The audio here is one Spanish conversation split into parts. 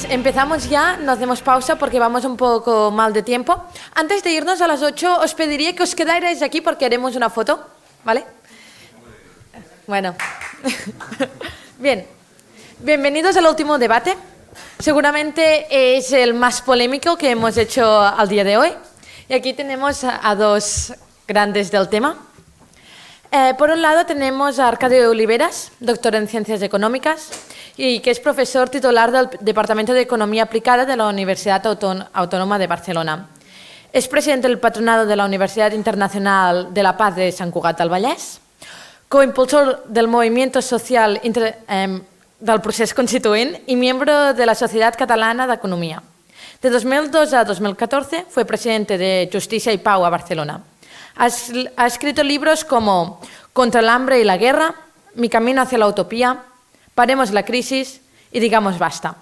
Empezamos ya, no hacemos pausa porque vamos un poco mal de tiempo. Antes de irnos a las 8, os pediría que os quedarais aquí porque haremos una foto, ¿vale? Bueno. Bien. Bienvenidos al último debate. Seguramente es el más polémico que hemos hecho al día de hoy. Y aquí tenemos a dos grandes del tema. Por un lado tenemos a Arcadio Oliveras, doctor en Ciencias Económicas y que es profesor titular del Departamento de Economía Aplicada de la Universidad Autónoma de Barcelona. Es presidente del patronado de la Universidad Internacional de la Paz de Sant Cugat del Vallès, coimpulsor del movimiento social del procés constituent y miembro de la Sociedad Catalana de Economía. De 2002 a 2014 fue presidente de Justicia y Pau a Barcelona. Ha escrito libros como Contra el hambre y la guerra, Mi camino hacia la utopía, Paremos la crisis y Digamos basta.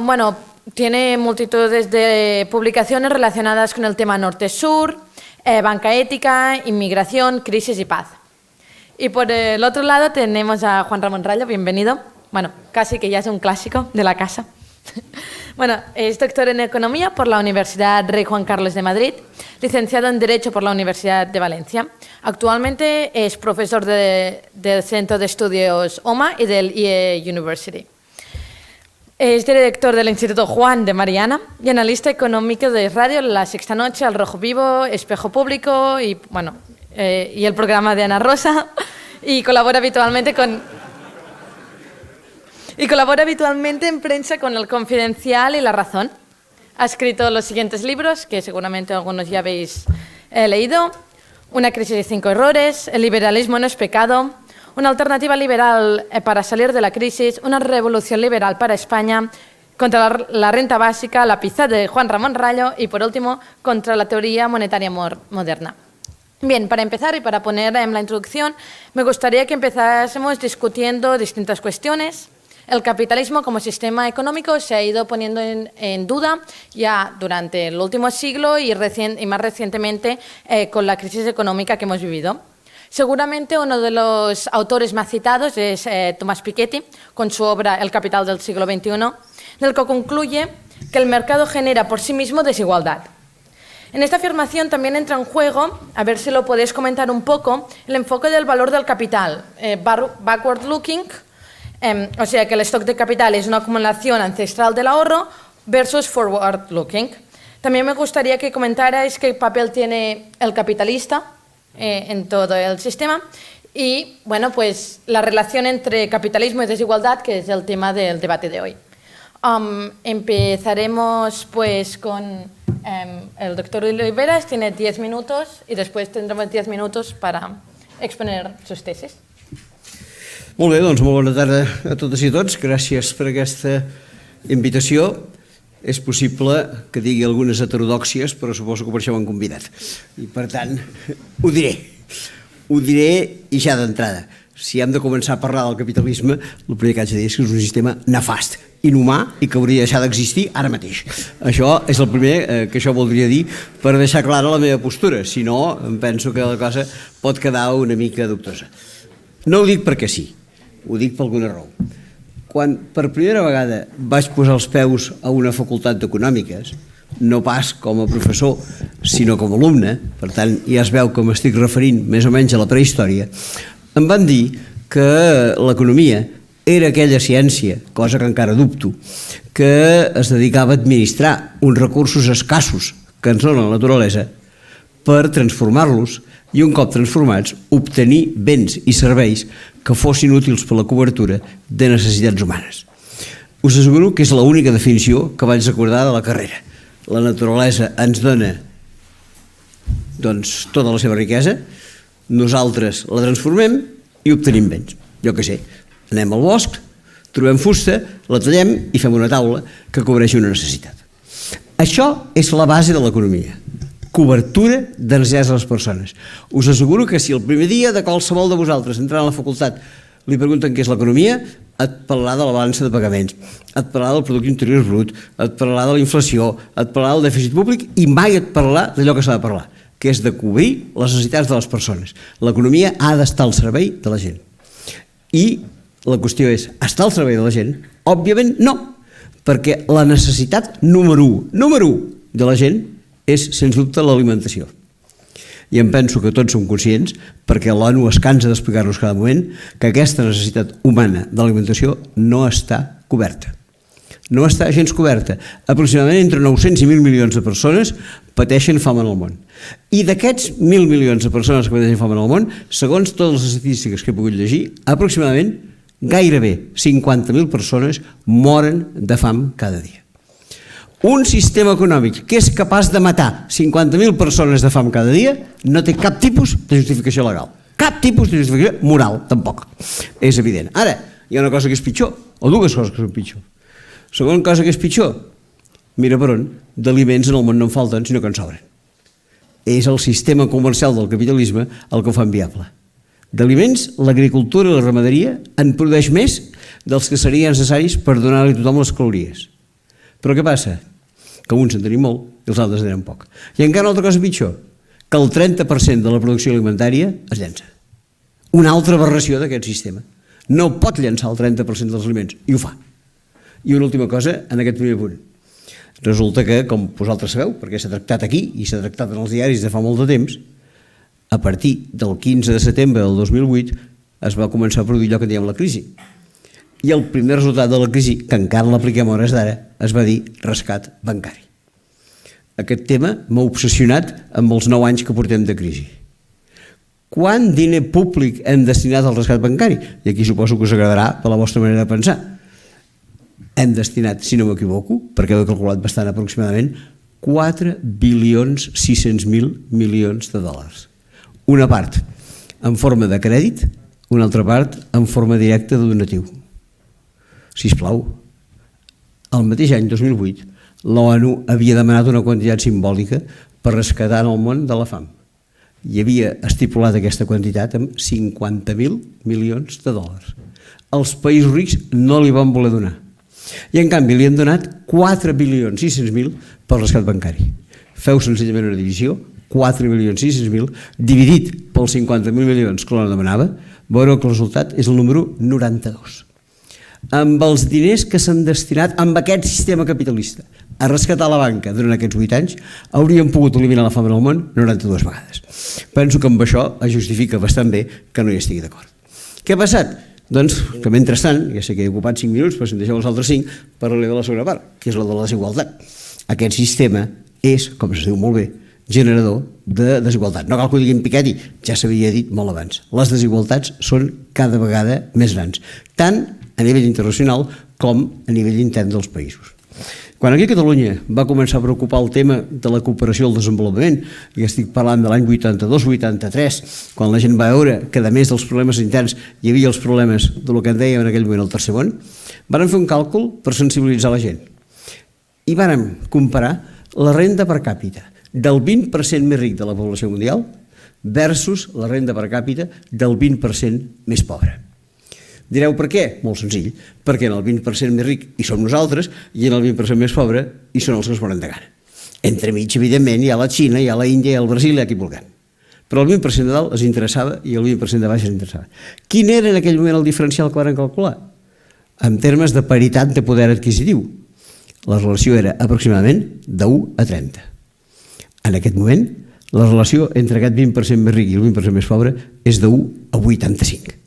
Bueno, tiene multitudes de publicaciones relacionadas con el tema norte-sur, banca ética, inmigración, crisis y paz. Y por el otro lado tenemos a Juan Ramón Rayo, bienvenido. Bueno, casi que ya es un clásico de la casa. Bueno, es doctor en Economía por la Universidad Rey Juan Carlos de Madrid, licenciado en Derecho por la Universidad de Valencia. Actualmente es profesor del Centro de Estudios OMA y del IE University. Es director del Instituto Juan de Mariana y analista económico de radio La Sexta Noche, El Rojo Vivo, Espejo Público y, bueno, y el programa de Ana Rosa. Y colabora habitualmente en prensa con El Confidencial y La Razón. Ha escrito los siguientes libros, que seguramente algunos ya habéis leído. Una crisis de 5 errores, El liberalismo no es pecado, Una alternativa liberal para salir de la crisis, Una revolución liberal para España, Contra la renta básica, La pizza de Juan Ramón Rayo y, por último, Contra la teoría monetaria moderna. Bien, para empezar y para poner en la introducción, me gustaría que empezásemos discutiendo distintas cuestiones. El capitalismo como sistema económico se ha ido poniendo en duda ya durante el último siglo y más recientemente con la crisis económica que hemos vivido. Seguramente uno de los autores más citados es Thomas Piketty, con su obra El capital del siglo XXI, en el que concluye que el mercado genera por sí mismo desigualdad. En esta afirmación también entra en juego, a ver si lo podéis comentar un poco, el enfoque del valor del capital, backward looking, o sea que el stock de capital es una acumulación ancestral del ahorro versus forward looking. También me gustaría que comentarais qué papel tiene el capitalista en todo el sistema y, bueno, pues la relación entre capitalismo y desigualdad, que es el tema del debate de hoy. Empezaremos pues con el doctor Oliveras, tiene 10 minutos y después tendremos 10 minutos para exponer sus tesis. Molt bé, doncs molt bona tarda a totes i tots. Gràcies per aquesta invitació. És possible que digui algunes heterodòxies, però suposo que per això m'han convidat. I per tant, ho diré. Ho diré i ja d'entrada. Si hem de començar a parlar del capitalisme, el primer que haig de dir és que és un sistema nefast, inhumà i que hauria de deixar d'existir ara mateix. Això és el primer que això voldria dir per deixar clara la meva postura. Si no, em penso que la cosa pot quedar una mica dubtosa. No ho dic perquè sí. Ho dic per alguna raó. Quan per primera vegada vaig posar els peus a una facultat d'econòmiques, no pas com a professor, sinó com a alumne, per tant ja es veu que m'estic referint més o menys a la prehistòria, em van dir que l'economia era aquella ciència, cosa que encara dubto, que es dedicava a administrar uns recursos escassos que ens dona la naturalesa per transformar-los i un cop transformats obtenir béns i serveis que fossin útils per a la cobertura de necessitats humanes. Us asseguro que és l'única definició que vaig recordar de la carrera. La naturalesa ens dona tota la seva riquesa, nosaltres la transformem i obtenim béns. Jo què sé, anem al bosc, trobem fusta, la tallem i fem una taula que cobreixi una necessitat. Això és la base de l'economia. Cobertura de necessitats de les persones. Us asseguro que si el primer dia de qualsevol de vosaltres entrant a la facultat li pregunten què és l'economia, et parlarà de la balança de pagaments, et parlarà del producte interior brut, et parlarà de la inflació, et parlarà del dèficit públic i mai et parlarà d'allò que s'ha de parlar, que és de cobrir les necessitats de les persones. L'economia ha d'estar al servei de la gent. I la qüestió és, està al servei de la gent? Òbviament no, perquè la necessitat número 1 de la gent és, sens dubte, l'alimentació. I em penso que tots som conscients, perquè l'ONU es cansa d'explicar-nos cada moment, que aquesta necessitat humana d'alimentació no està coberta. No està gens coberta. Aproximadament entre 900 i 1.000 milions de persones pateixen fam en el món. I d'aquests 1.000 milions de persones que pateixen fam en el món, segons totes les estadístiques que he pogut llegir, aproximadament gairebé 50.000 persones moren de fam cada dia. Un sistema econòmic que és capaç de matar 50.000 persones de fam cada dia no té cap tipus de justificació legal. Cap tipus de justificació moral, tampoc. És evident. Ara, hi ha una cosa que és pitjor, o dues coses que són pitjor. Segona cosa que és pitjor, mira per on, d'aliments en el món no en falten, sinó que en sobren. És el sistema comercial del capitalisme el que ho fa inviable. D'aliments, l'agricultura i la ramaderia en produeix més dels que serien necessaris per donar-li a tothom les calories. Però què passa? Que uns en tenim molt i els altres en tenen poc. I encara una altra cosa pitjor, que el 30% de la producció alimentària es llença. Una altra aberració d'aquest sistema. No pot llençar el 30% dels aliments, i ho fa. I una última cosa en aquest primer punt. Resulta que, com vosaltres sabeu, perquè s'ha tractat aquí i s'ha tractat en els diaris de fa molt de temps, a partir del 15 de setembre del 2008 es va començar a produir allò que diem la crisi. I el primer resultat de la crisi, que encara l'apliquem a hores d'ara, es va dir rescat bancari. Aquest tema m'ha obsessionat amb els 9 anys que portem de crisi. Quant diner públic hem destinat al rescat bancari? I aquí suposo que us agradarà per la vostra manera de pensar. Hem destinat, si no m'equivoco, perquè ho he calculat bastant aproximadament, 4.600.000 milions de dòlars. Una part en forma de crèdit, una altra part en forma directa de donatiu. Sisplau, el mateix any 2008, l'ONU havia demanat una quantitat simbòlica per rescatar el món de la fam. I havia estipulat aquesta quantitat amb 50.000 milions de dòlars. Els països rics no li van voler donar. I en canvi li han donat 4.600.000 per rescat bancari. Feu senzillament una divisió, 4.600.000 dividit pels 50.000 milions que l'ONU demanava, veureu que el resultat és el número 92. Amb els diners que s'han destinat amb aquest sistema capitalista a rescatar la banca durant aquests 8 anys, hauríem pogut eliminar la fam en el món 92 vegades. Penso que amb això es justifica bastant bé que no hi estigui d'acord. Què ha passat? Doncs que mentrestant, ja sé que he ocupat 5 minuts, però si em deixeu els altres 5, parlaré de la segona part, que és la de la desigualtat. Aquest sistema és, com es diu molt bé, generador de desigualtat. No cal que ho digui en Piketty, ja s'havia dit molt abans. Les desigualtats són cada vegada més grans, tant a nivell internacional com a nivell intern dels països. Quan aquí a Catalunya va començar a preocupar el tema de la cooperació al desenvolupament, i estic parlant de l'any 82-83, quan la gent va veure que a més dels problemes interns hi havia els problemes del que en dèiem en aquell moment el tercer món, vàrem fer un càlcul per sensibilitzar la gent. I vàrem comparar la renda per càpita del 20% més ric de la població mundial versus la renda per càpita del 20% més pobre. Direu per què? Molt senzill, perquè en el 20% més ric hi som nosaltres i en el 20% més pobre hi són els que es moren de gana. Entremig, evidentment, hi ha la Xina, hi ha la Índia, hi ha el Brasil, hi ha qui vulguem. Però el 20% de dalt es interessava i el 20% de baix es interessava. Quin era en aquell moment el diferencial que van calcular? En termes de paritat de poder adquisitiu. La relació era aproximadament de 1 a 30. En aquest moment, la relació entre aquest 20% més ric i el 20% més pobre és de 1 a 85.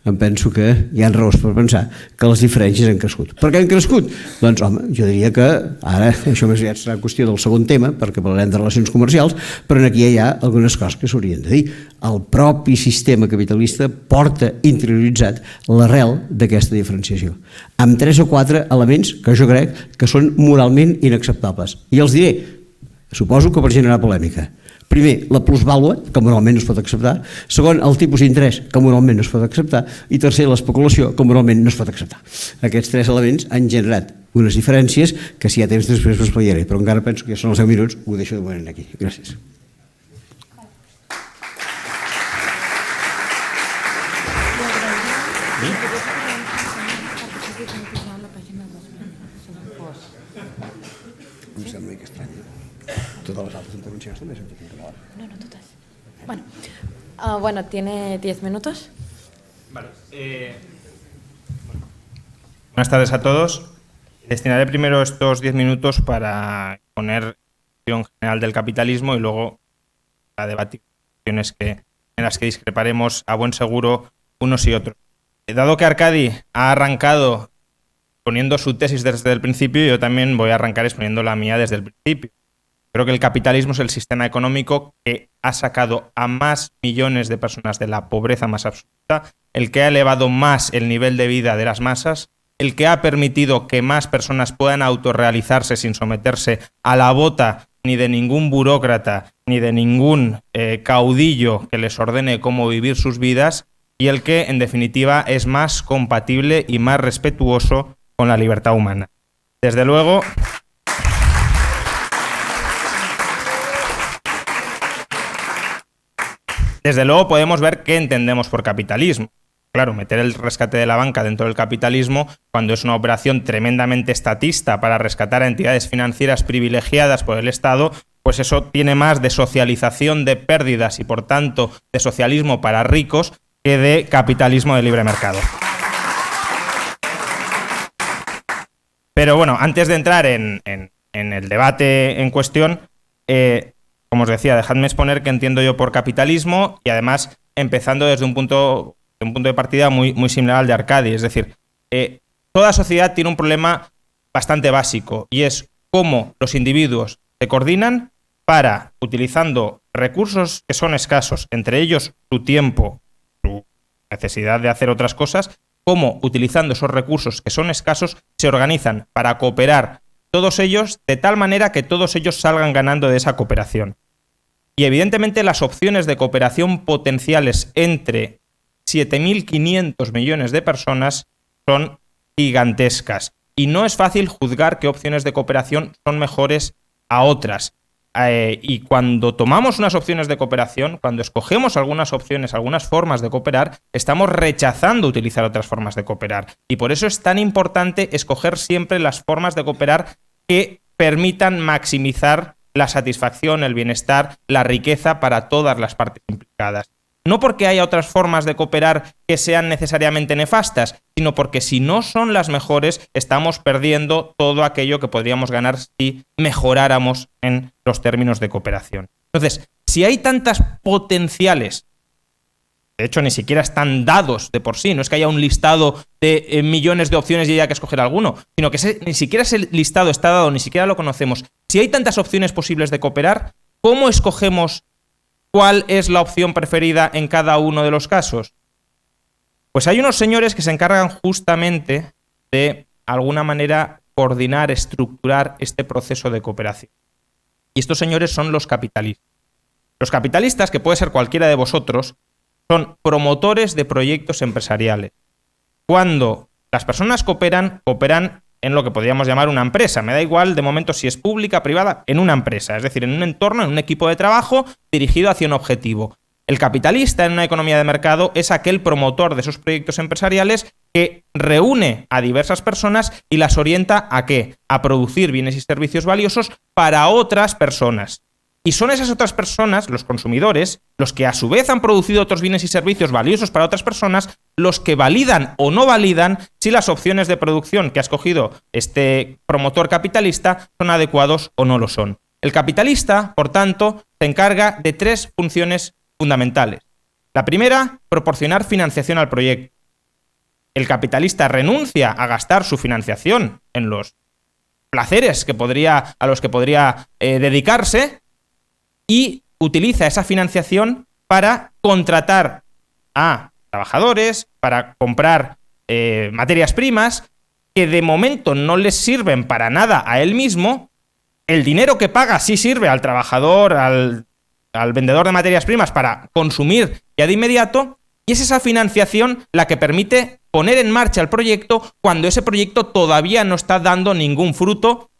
Em penso que hi ha raons per pensar que les diferències han crescut. Per què han crescut? Doncs, home, jo diria que ara, això més aviat serà qüestió del segon tema, perquè parlarem de relacions comercials, però aquí hi ha algunes coses que s'haurien de dir. El propi sistema capitalista porta interioritzat l'arrel d'aquesta diferenciació, amb 3 o 4 elements que jo crec que són moralment inacceptables. I els diré, suposo que per generar polèmica. Primer, la plusvàlua, que moralment no es pot acceptar. Segon, el tipus d'interès, que moralment no es pot acceptar. I tercer, l'especulació, que moralment no es pot acceptar. Aquests 3 elements han generat unes diferències que si hi ha temps després us explicaré, però encara penso que ja són els 10 minuts, ho deixo de moment aquí. Gràcies. Em sembla que estrany. Totes les altres intervencions també s'han fet en català. No, totes. Bueno, tiene 10 minutos. Vale. Buenas tardes a todos. Destinaré primero estos 10 minutos para poner la visión general del capitalismo y luego a debatir cuestiones en las que discreparemos a buen seguro unos y otros. Dado que Arkady ha arrancado poniendo su tesis desde el principio, yo también voy a arrancar exponiendo la mía desde el principio. Creo que el capitalismo es el sistema económico que ha sacado a más millones de personas de la pobreza más absoluta, el que ha elevado más el nivel de vida de las masas, el que ha permitido que más personas puedan autorrealizarse sin someterse a la bota ni de ningún burócrata ni de ningún caudillo que les ordene cómo vivir sus vidas, y el que, en definitiva, es más compatible y más respetuoso con la libertad humana. Desde luego, podemos ver qué entendemos por capitalismo. Claro, meter el rescate de la banca dentro del capitalismo, cuando es una operación tremendamente estatista para rescatar a entidades financieras privilegiadas por el Estado, pues eso tiene más de socialización de pérdidas y, por tanto, de socialismo para ricos que de capitalismo de libre mercado. Pero bueno, antes de entrar en el debate en cuestión, como os decía, dejadme exponer qué entiendo yo por capitalismo, y además empezando desde un punto de partida muy similar al de Arkady. Es decir, toda sociedad tiene un problema bastante básico, y es cómo los individuos se coordinan para, utilizando recursos que son escasos, entre ellos su tiempo, su necesidad de hacer otras cosas, cómo, utilizando esos recursos que son escasos, se organizan para cooperar todos ellos de tal manera que todos ellos salgan ganando de esa cooperación. Y evidentemente las opciones de cooperación potenciales entre 7.500 millones de personas son gigantescas. Y no es fácil juzgar qué opciones de cooperación son mejores a otras. Y cuando tomamos unas opciones de cooperación, cuando escogemos algunas opciones, algunas formas de cooperar, estamos rechazando utilizar otras formas de cooperar. Y por eso es tan importante escoger siempre las formas de cooperar que permitan maximizar la satisfacción, el bienestar, la riqueza para todas las partes implicadas. No porque haya otras formas de cooperar que sean necesariamente nefastas, sino porque si no son las mejores, estamos perdiendo todo aquello que podríamos ganar si mejoráramos en los términos de cooperación. Entonces, si hay tantas potenciales, de hecho ni siquiera están dados de por sí, no es que haya un listado de millones de opciones y haya que escoger alguno, sino que ni siquiera ese listado está dado, ni siquiera lo conocemos. Si hay tantas opciones posibles de cooperar, ¿cómo escogemos cuál es la opción preferida en cada uno de los casos? Pues hay unos señores que se encargan justamente de, alguna manera, coordinar, estructurar este proceso de cooperación. Y estos señores son los capitalistas. Los capitalistas, que puede ser cualquiera de vosotros, son promotores de proyectos empresariales. Cuando las personas cooperan en lo que podríamos llamar una empresa. Me da igual de momento si es pública, privada, en una empresa, es decir, en un entorno, en un equipo de trabajo dirigido hacia un objetivo. El capitalista en una economía de mercado es aquel promotor de esos proyectos empresariales que reúne a diversas personas y las orienta ¿a qué? A producir bienes y servicios valiosos para otras personas. Y son esas otras personas, los consumidores, los que a su vez han producido otros bienes y servicios valiosos para otras personas, los que validan o no validan si las opciones de producción que ha escogido este promotor capitalista son adecuados o no lo son. El capitalista, por tanto, se encarga de tres funciones fundamentales. La primera, proporcionar financiación al proyecto. El capitalista renuncia a gastar su financiación en los placeres a los que podría dedicarse, y utiliza esa financiación para contratar a trabajadores, para comprar materias primas que de momento no les sirven para nada a él mismo. El dinero que paga sí sirve al trabajador, al vendedor de materias primas para consumir ya de inmediato, y es esa financiación la que permite poner en marcha el proyecto cuando ese proyecto todavía no está dando ningún fruto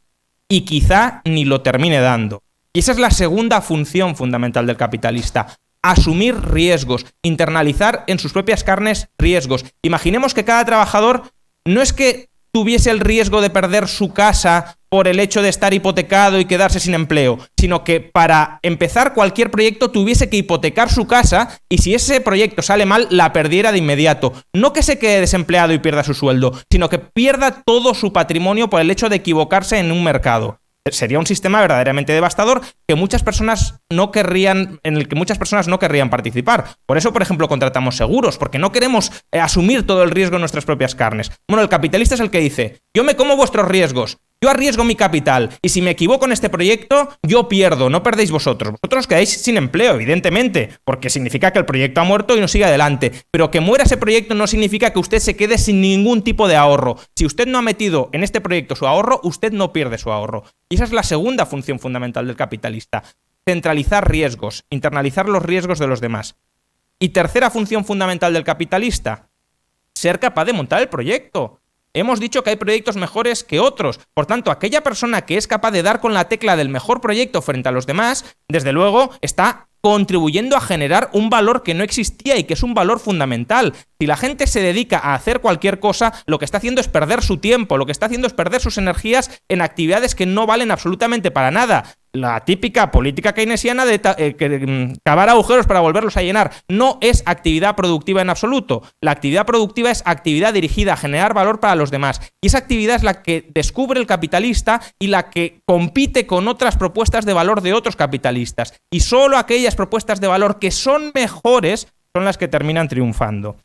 y quizá ni lo termine dando. Y esa es la segunda función fundamental del capitalista: asumir riesgos, internalizar en sus propias carnes riesgos. Imaginemos que cada trabajador no es que tuviese el riesgo de perder su casa por el hecho de estar hipotecado y quedarse sin empleo, sino que para empezar cualquier proyecto tuviese que hipotecar su casa y si ese proyecto sale mal, la perdiera de inmediato. No que se quede desempleado y pierda su sueldo, sino que pierda todo su patrimonio por el hecho de equivocarse en un mercado. Sería un sistema verdaderamente devastador que muchas personas no querrían, en el que muchas personas no querrían participar. Por eso, por ejemplo, contratamos seguros, porque no queremos asumir todo el riesgo en nuestras propias carnes. Bueno, el capitalista es el que dice, yo me como vuestros riesgos, yo arriesgo mi capital, y si me equivoco en este proyecto, yo pierdo, no perdéis vosotros. Vosotros os quedáis sin empleo, evidentemente, porque significa que el proyecto ha muerto y no sigue adelante. Pero que muera ese proyecto no significa que usted se quede sin ningún tipo de ahorro. Si usted no ha metido en este proyecto su ahorro, usted no pierde su ahorro. Y esa es la segunda función fundamental del capitalista. Centralizar riesgos, internalizar los riesgos de los demás. Y tercera función fundamental del capitalista, ser capaz de montar el proyecto. Hemos dicho que hay proyectos mejores que otros. Por tanto, aquella persona que es capaz de dar con la tecla del mejor proyecto frente a los demás, desde luego está contribuyendo a generar un valor que no existía y que es un valor fundamental. Si la gente se dedica a hacer cualquier cosa, lo que está haciendo es perder su tiempo, lo que está haciendo es perder sus energías en actividades que no valen absolutamente para nada. La típica política keynesiana de cavar agujeros para volverlos a llenar no es actividad productiva en absoluto. La actividad productiva es actividad dirigida a generar valor para los demás. Y esa actividad es la que descubre el capitalista y la que compite con otras propuestas de valor de otros capitalistas. Y solo aquellas propuestas de valor que son mejores son las que terminan triunfando.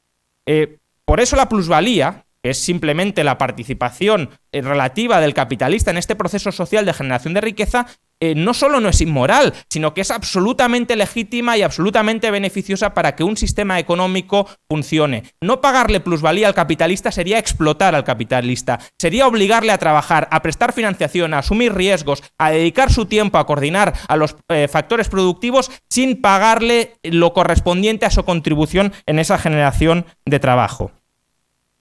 Por eso la plusvalía, que es simplemente la participación relativa del capitalista en este proceso social de generación de riqueza, no solo no es inmoral, sino que es absolutamente legítima y absolutamente beneficiosa para que un sistema económico funcione. No pagarle plusvalía al capitalista sería explotar al capitalista, sería obligarle a trabajar, a prestar financiación, a asumir riesgos, a dedicar su tiempo a coordinar a los factores productivos sin pagarle lo correspondiente a su contribución en esa generación de trabajo.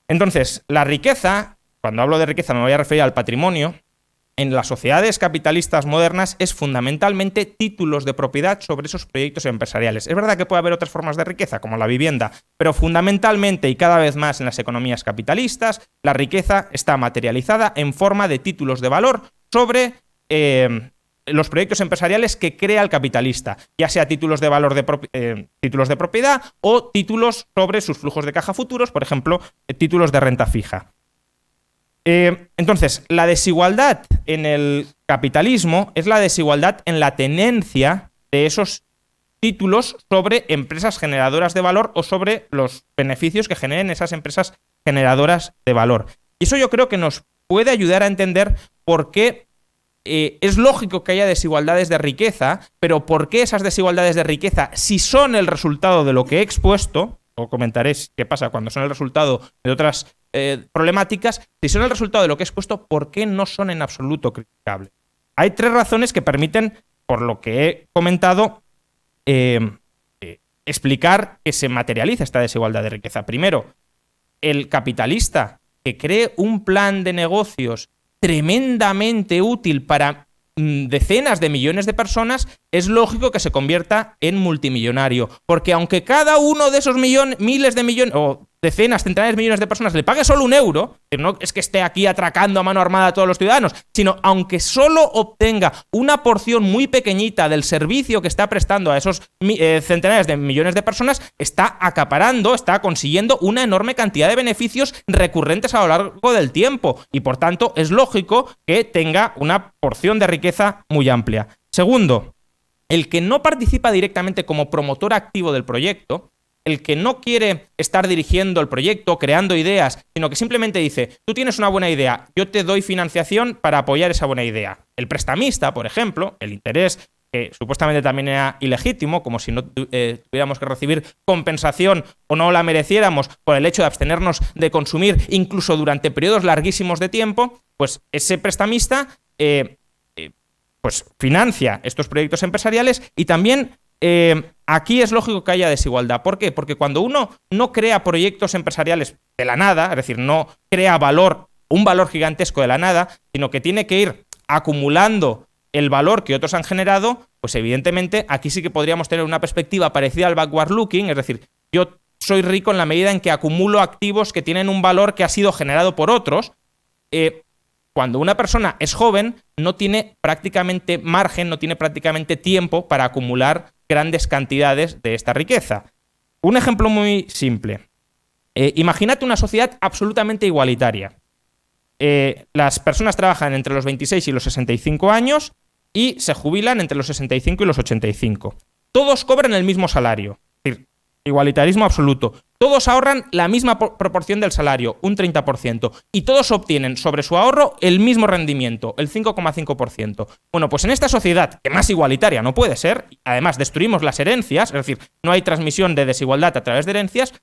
Entonces, la riqueza, cuando hablo de riqueza me voy a referir al patrimonio, en las sociedades capitalistas modernas es fundamentalmente títulos de propiedad sobre esos proyectos empresariales. Es verdad que puede haber otras formas de riqueza, como la vivienda, pero fundamentalmente y cada vez más en las economías capitalistas, la riqueza está materializada en forma de títulos de valor sobre los proyectos empresariales que crea el capitalista, ya sea títulos de valor títulos de propiedad o títulos sobre sus flujos de caja futuros, por ejemplo, títulos de renta fija. Entonces, la desigualdad en el capitalismo es la desigualdad en la tenencia de esos títulos sobre empresas generadoras de valor o sobre los beneficios que generen esas empresas generadoras de valor. Y eso yo creo que nos puede ayudar a entender por qué es lógico que haya desigualdades de riqueza, pero por qué esas desigualdades de riqueza, si son el resultado de lo que he expuesto, o comentaré qué pasa cuando son el resultado de otras problemáticas, si son el resultado de lo que he expuesto, ¿por qué no son en absoluto criticables? Hay tres razones que permiten, por lo que he comentado, explicar que se materializa esta desigualdad de riqueza. Primero, el capitalista que cree un plan de negocios tremendamente útil para decenas de millones de personas, es lógico que se convierta en multimillonario, porque aunque cada uno de esos miles de millones o decenas, centenares de millones de personas le pague solo €1, que no es que esté aquí atracando a mano armada a todos los ciudadanos, sino aunque solo obtenga una porción muy pequeñita del servicio que está prestando a esos centenares de millones de personas, está acaparando, está consiguiendo una enorme cantidad de beneficios recurrentes a lo largo del tiempo y por tanto es lógico que tenga una porción de riqueza muy amplia. Segundo, el que no participa directamente como promotor activo del proyecto, el que no quiere estar dirigiendo el proyecto, creando ideas, sino que simplemente dice, tú tienes una buena idea, yo te doy financiación para apoyar esa buena idea. El prestamista, por ejemplo, el interés, que supuestamente también era ilegítimo, como si no tuviéramos que recibir compensación o no la mereciéramos por el hecho de abstenernos de consumir incluso durante periodos larguísimos de tiempo, pues ese prestamista pues financia estos proyectos empresariales y también aquí es lógico que haya desigualdad. ¿Por qué? Porque cuando uno no crea proyectos empresariales de la nada, es decir, no crea un valor gigantesco de la nada, sino que tiene que ir acumulando el valor que otros han generado, pues evidentemente aquí sí que podríamos tener una perspectiva parecida al backward looking, es decir, yo soy rico en la medida en que acumulo activos que tienen un valor que ha sido generado por otros, cuando una persona es joven, no tiene prácticamente margen, no tiene prácticamente tiempo para acumular grandes cantidades de esta riqueza. Un ejemplo muy simple. Imagínate una sociedad absolutamente igualitaria. Las personas trabajan entre los 26 y los 65 años y se jubilan entre los 65 y los 85. Todos cobran el mismo salario. Es decir, igualitarismo absoluto. Todos ahorran la misma proporción del salario, un 30%, y todos obtienen sobre su ahorro el mismo rendimiento, el 5,5%. Bueno, pues en esta sociedad, que más igualitaria no puede ser, además destruimos las herencias, es decir, no hay transmisión de desigualdad a través de herencias,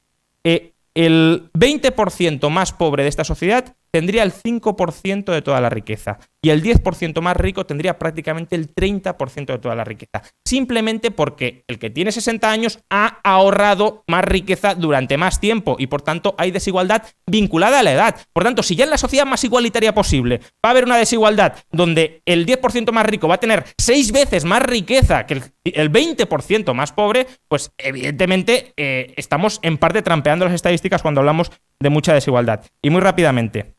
el 20% más pobre de esta sociedad tendría el 5% de toda la riqueza y el 10% más rico tendría prácticamente el 30% de toda la riqueza. Simplemente porque el que tiene 60 años ha ahorrado más riqueza durante más tiempo y por tanto hay desigualdad vinculada a la edad. Por tanto, si ya en la sociedad más igualitaria posible va a haber una desigualdad donde el 10% más rico va a tener 6 veces más riqueza que el 20% más pobre, pues evidentemente estamos en parte trampeando las estadísticas cuando hablamos de mucha desigualdad. Y muy rápidamente,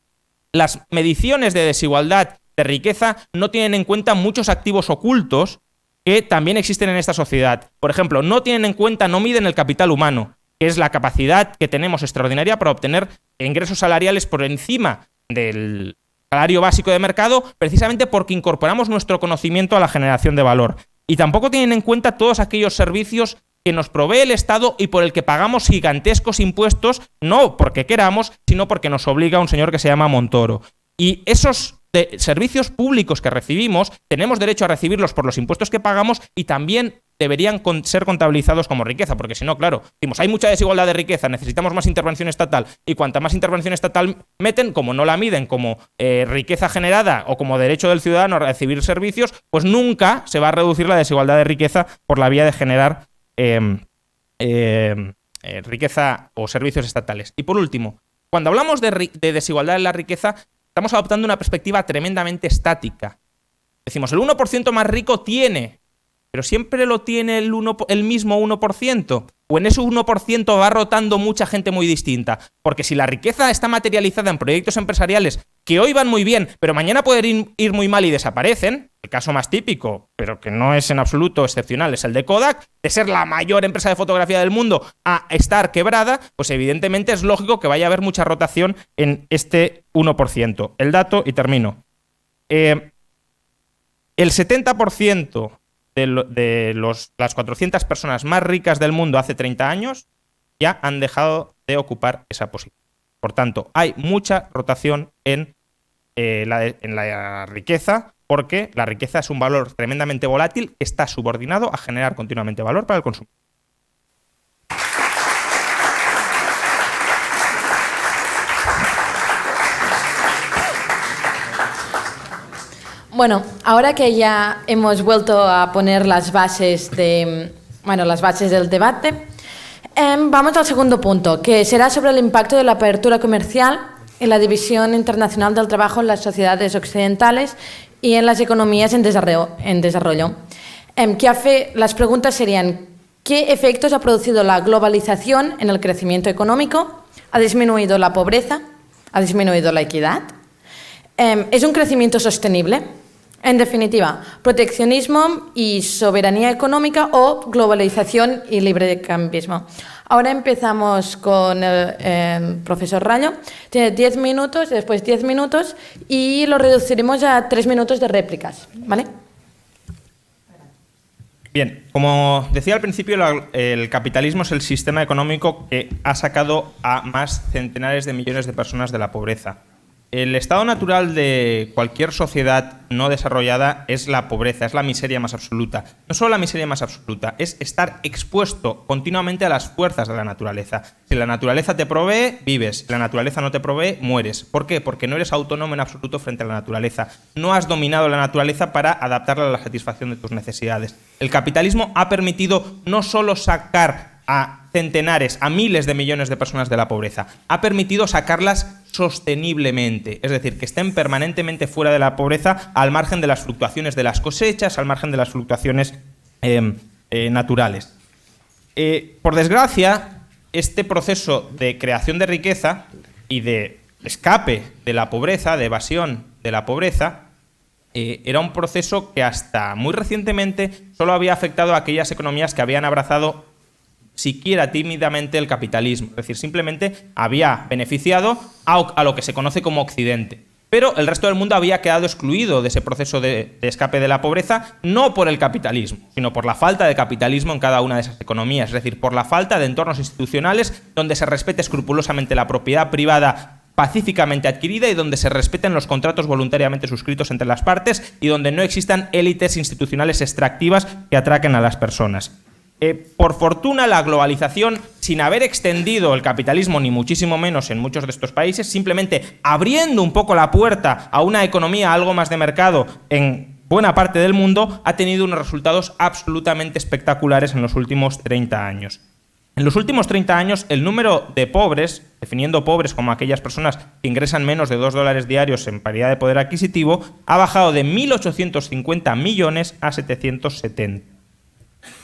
las mediciones de desigualdad de riqueza no tienen en cuenta muchos activos ocultos que también existen en esta sociedad. Por ejemplo, no miden el capital humano, que es la capacidad que tenemos extraordinaria para obtener ingresos salariales por encima del salario básico de mercado, precisamente porque incorporamos nuestro conocimiento a la generación de valor. Y tampoco tienen en cuenta todos aquellos servicios que nos provee el Estado y por el que pagamos gigantescos impuestos, no porque queramos, sino porque nos obliga un señor que se llama Montoro. Y esos servicios públicos que recibimos, tenemos derecho a recibirlos por los impuestos que pagamos y también deberían ser contabilizados como riqueza, porque si no, claro, decimos, hay mucha desigualdad de riqueza, necesitamos más intervención estatal, y cuanta más intervención estatal meten, como no la miden como riqueza generada o como derecho del ciudadano a recibir servicios, pues nunca se va a reducir la desigualdad de riqueza por la vía de generar riqueza o servicios estatales. Y por último, cuando hablamos de desigualdad en la riqueza, estamos adoptando una perspectiva tremendamente estática. Decimos, el 1% más rico tiene, pero siempre lo tiene el mismo 1%, o en ese 1% va rotando mucha gente muy distinta, porque si la riqueza está materializada en proyectos empresariales que hoy van muy bien, pero mañana pueden ir muy mal y desaparecen, el caso más típico, pero que no es en absoluto excepcional, es el de Kodak, de ser la mayor empresa de fotografía del mundo a estar quebrada, pues evidentemente es lógico que vaya a haber mucha rotación en este 1%. El dato, y termino. El 70% de las 400 personas más ricas del mundo hace 30 años ya han dejado de ocupar esa posición. Por tanto, hay mucha rotación en la riqueza, porque la riqueza es un valor tremendamente volátil que está subordinado a generar continuamente valor para el consumo. Bueno, ahora que ya hemos vuelto a poner las bases del debate, vamos al segundo punto, que será sobre el impacto de la apertura comercial en la división internacional del trabajo en las sociedades occidentales y en las economías en desarrollo. Las preguntas serían, ¿qué efectos ha producido la globalización en el crecimiento económico? ¿Ha disminuido la pobreza? ¿Ha disminuido la equidad? ¿Es un crecimiento sostenible? En definitiva, proteccionismo y soberanía económica o globalización y librecambismo. Ahora empezamos con el profesor Rayo. Tiene 10 minutos, después 10 minutos y lo reduciremos a 3 minutos de réplicas, ¿vale? Bien, como decía al principio, el capitalismo es el sistema económico que ha sacado a más centenares de millones de personas de la pobreza. El estado natural de cualquier sociedad no desarrollada es la pobreza, es la miseria más absoluta. No solo la miseria más absoluta, es estar expuesto continuamente a las fuerzas de la naturaleza. Si la naturaleza te provee, vives. Si la naturaleza no te provee, mueres. ¿Por qué? Porque no eres autónomo en absoluto frente a la naturaleza. No has dominado la naturaleza para adaptarla a la satisfacción de tus necesidades. El capitalismo ha permitido no solo sacar a centenares, a miles de millones de personas de la pobreza, ha permitido sacarlas sosteniblemente, es decir, que estén permanentemente fuera de la pobreza al margen de las fluctuaciones de las cosechas, al margen de las fluctuaciones naturales. Por desgracia, este proceso de creación de riqueza y de escape de la pobreza, de evasión de la pobreza era un proceso que hasta muy recientemente solo había afectado a aquellas economías que habían abrazado siquiera tímidamente el capitalismo. Es decir, simplemente había beneficiado a lo que se conoce como Occidente. Pero el resto del mundo había quedado excluido de ese proceso de escape de la pobreza, no por el capitalismo, sino por la falta de capitalismo en cada una de esas economías. Es decir, por la falta de entornos institucionales donde se respete escrupulosamente la propiedad privada pacíficamente adquirida y donde se respeten los contratos voluntariamente suscritos entre las partes y donde no existan élites institucionales extractivas que atraquen a las personas. Por fortuna, la globalización, sin haber extendido el capitalismo ni muchísimo menos en muchos de estos países, simplemente abriendo un poco la puerta a una economía algo más de mercado en buena parte del mundo, ha tenido unos resultados absolutamente espectaculares en los últimos 30 años. En los últimos 30 años, el número de pobres, definiendo pobres como aquellas personas que ingresan menos de $2 diarios en paridad de poder adquisitivo, ha bajado de 1.850 millones a 770.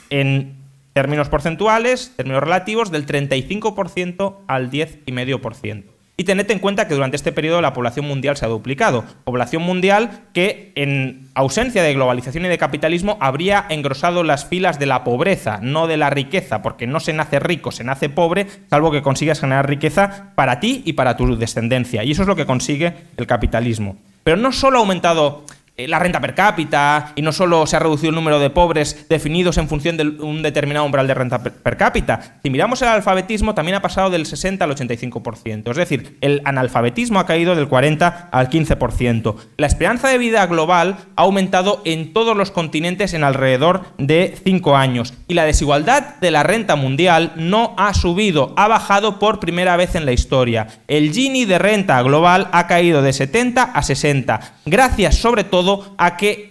En términos porcentuales, términos relativos, del 35% al 10,5%. Y tened en cuenta que durante este periodo la población mundial se ha duplicado. Población mundial que, en ausencia de globalización y de capitalismo, habría engrosado las filas de la pobreza, no de la riqueza, porque no se nace rico, se nace pobre, salvo que consigas generar riqueza para ti y para tu descendencia. Y eso es lo que consigue el capitalismo. Pero no solo ha aumentado la renta per cápita y no solo se ha reducido el número de pobres definidos en función de un determinado umbral de renta per cápita. Si miramos el alfabetismo, también ha pasado del 60 al 85%. Es decir, el analfabetismo ha caído del 40 al 15%. La esperanza de vida global ha aumentado en todos los continentes en alrededor de 5 años. Y la desigualdad de la renta mundial no ha subido, ha bajado por primera vez en la historia. El Gini de renta global ha caído de 70 a 60, gracias sobre todo a que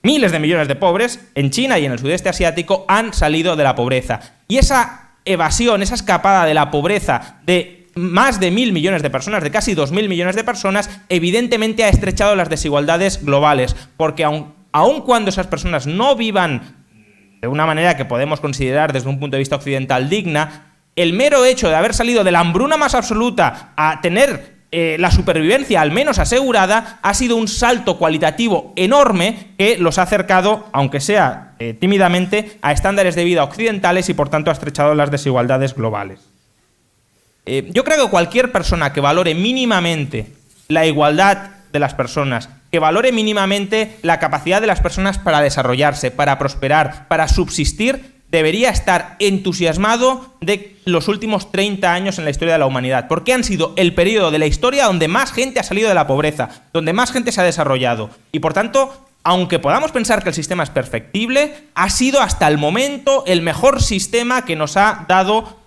miles de millones de pobres en China y en el sudeste asiático han salido de la pobreza. Y esa evasión, esa escapada de la pobreza de más de 1.000 millones de personas, de casi 2.000 millones de personas, evidentemente ha estrechado las desigualdades globales, porque aun cuando esas personas no vivan de una manera que podemos considerar desde un punto de vista occidental digna, el mero hecho de haber salido de la hambruna más absoluta a tener la supervivencia al menos asegurada ha sido un salto cualitativo enorme que los ha acercado, aunque sea tímidamente, a estándares de vida occidentales y por tanto ha estrechado las desigualdades globales. Yo creo que cualquier persona que valore mínimamente la igualdad de las personas, que valore mínimamente la capacidad de las personas para desarrollarse, para prosperar, para subsistir, debería estar entusiasmado de los últimos 30 años en la historia de la humanidad, porque han sido el periodo de la historia donde más gente ha salido de la pobreza, donde más gente se ha desarrollado. Y por tanto, aunque podamos pensar que el sistema es perfectible, ha sido hasta el momento el mejor sistema que nos ha dado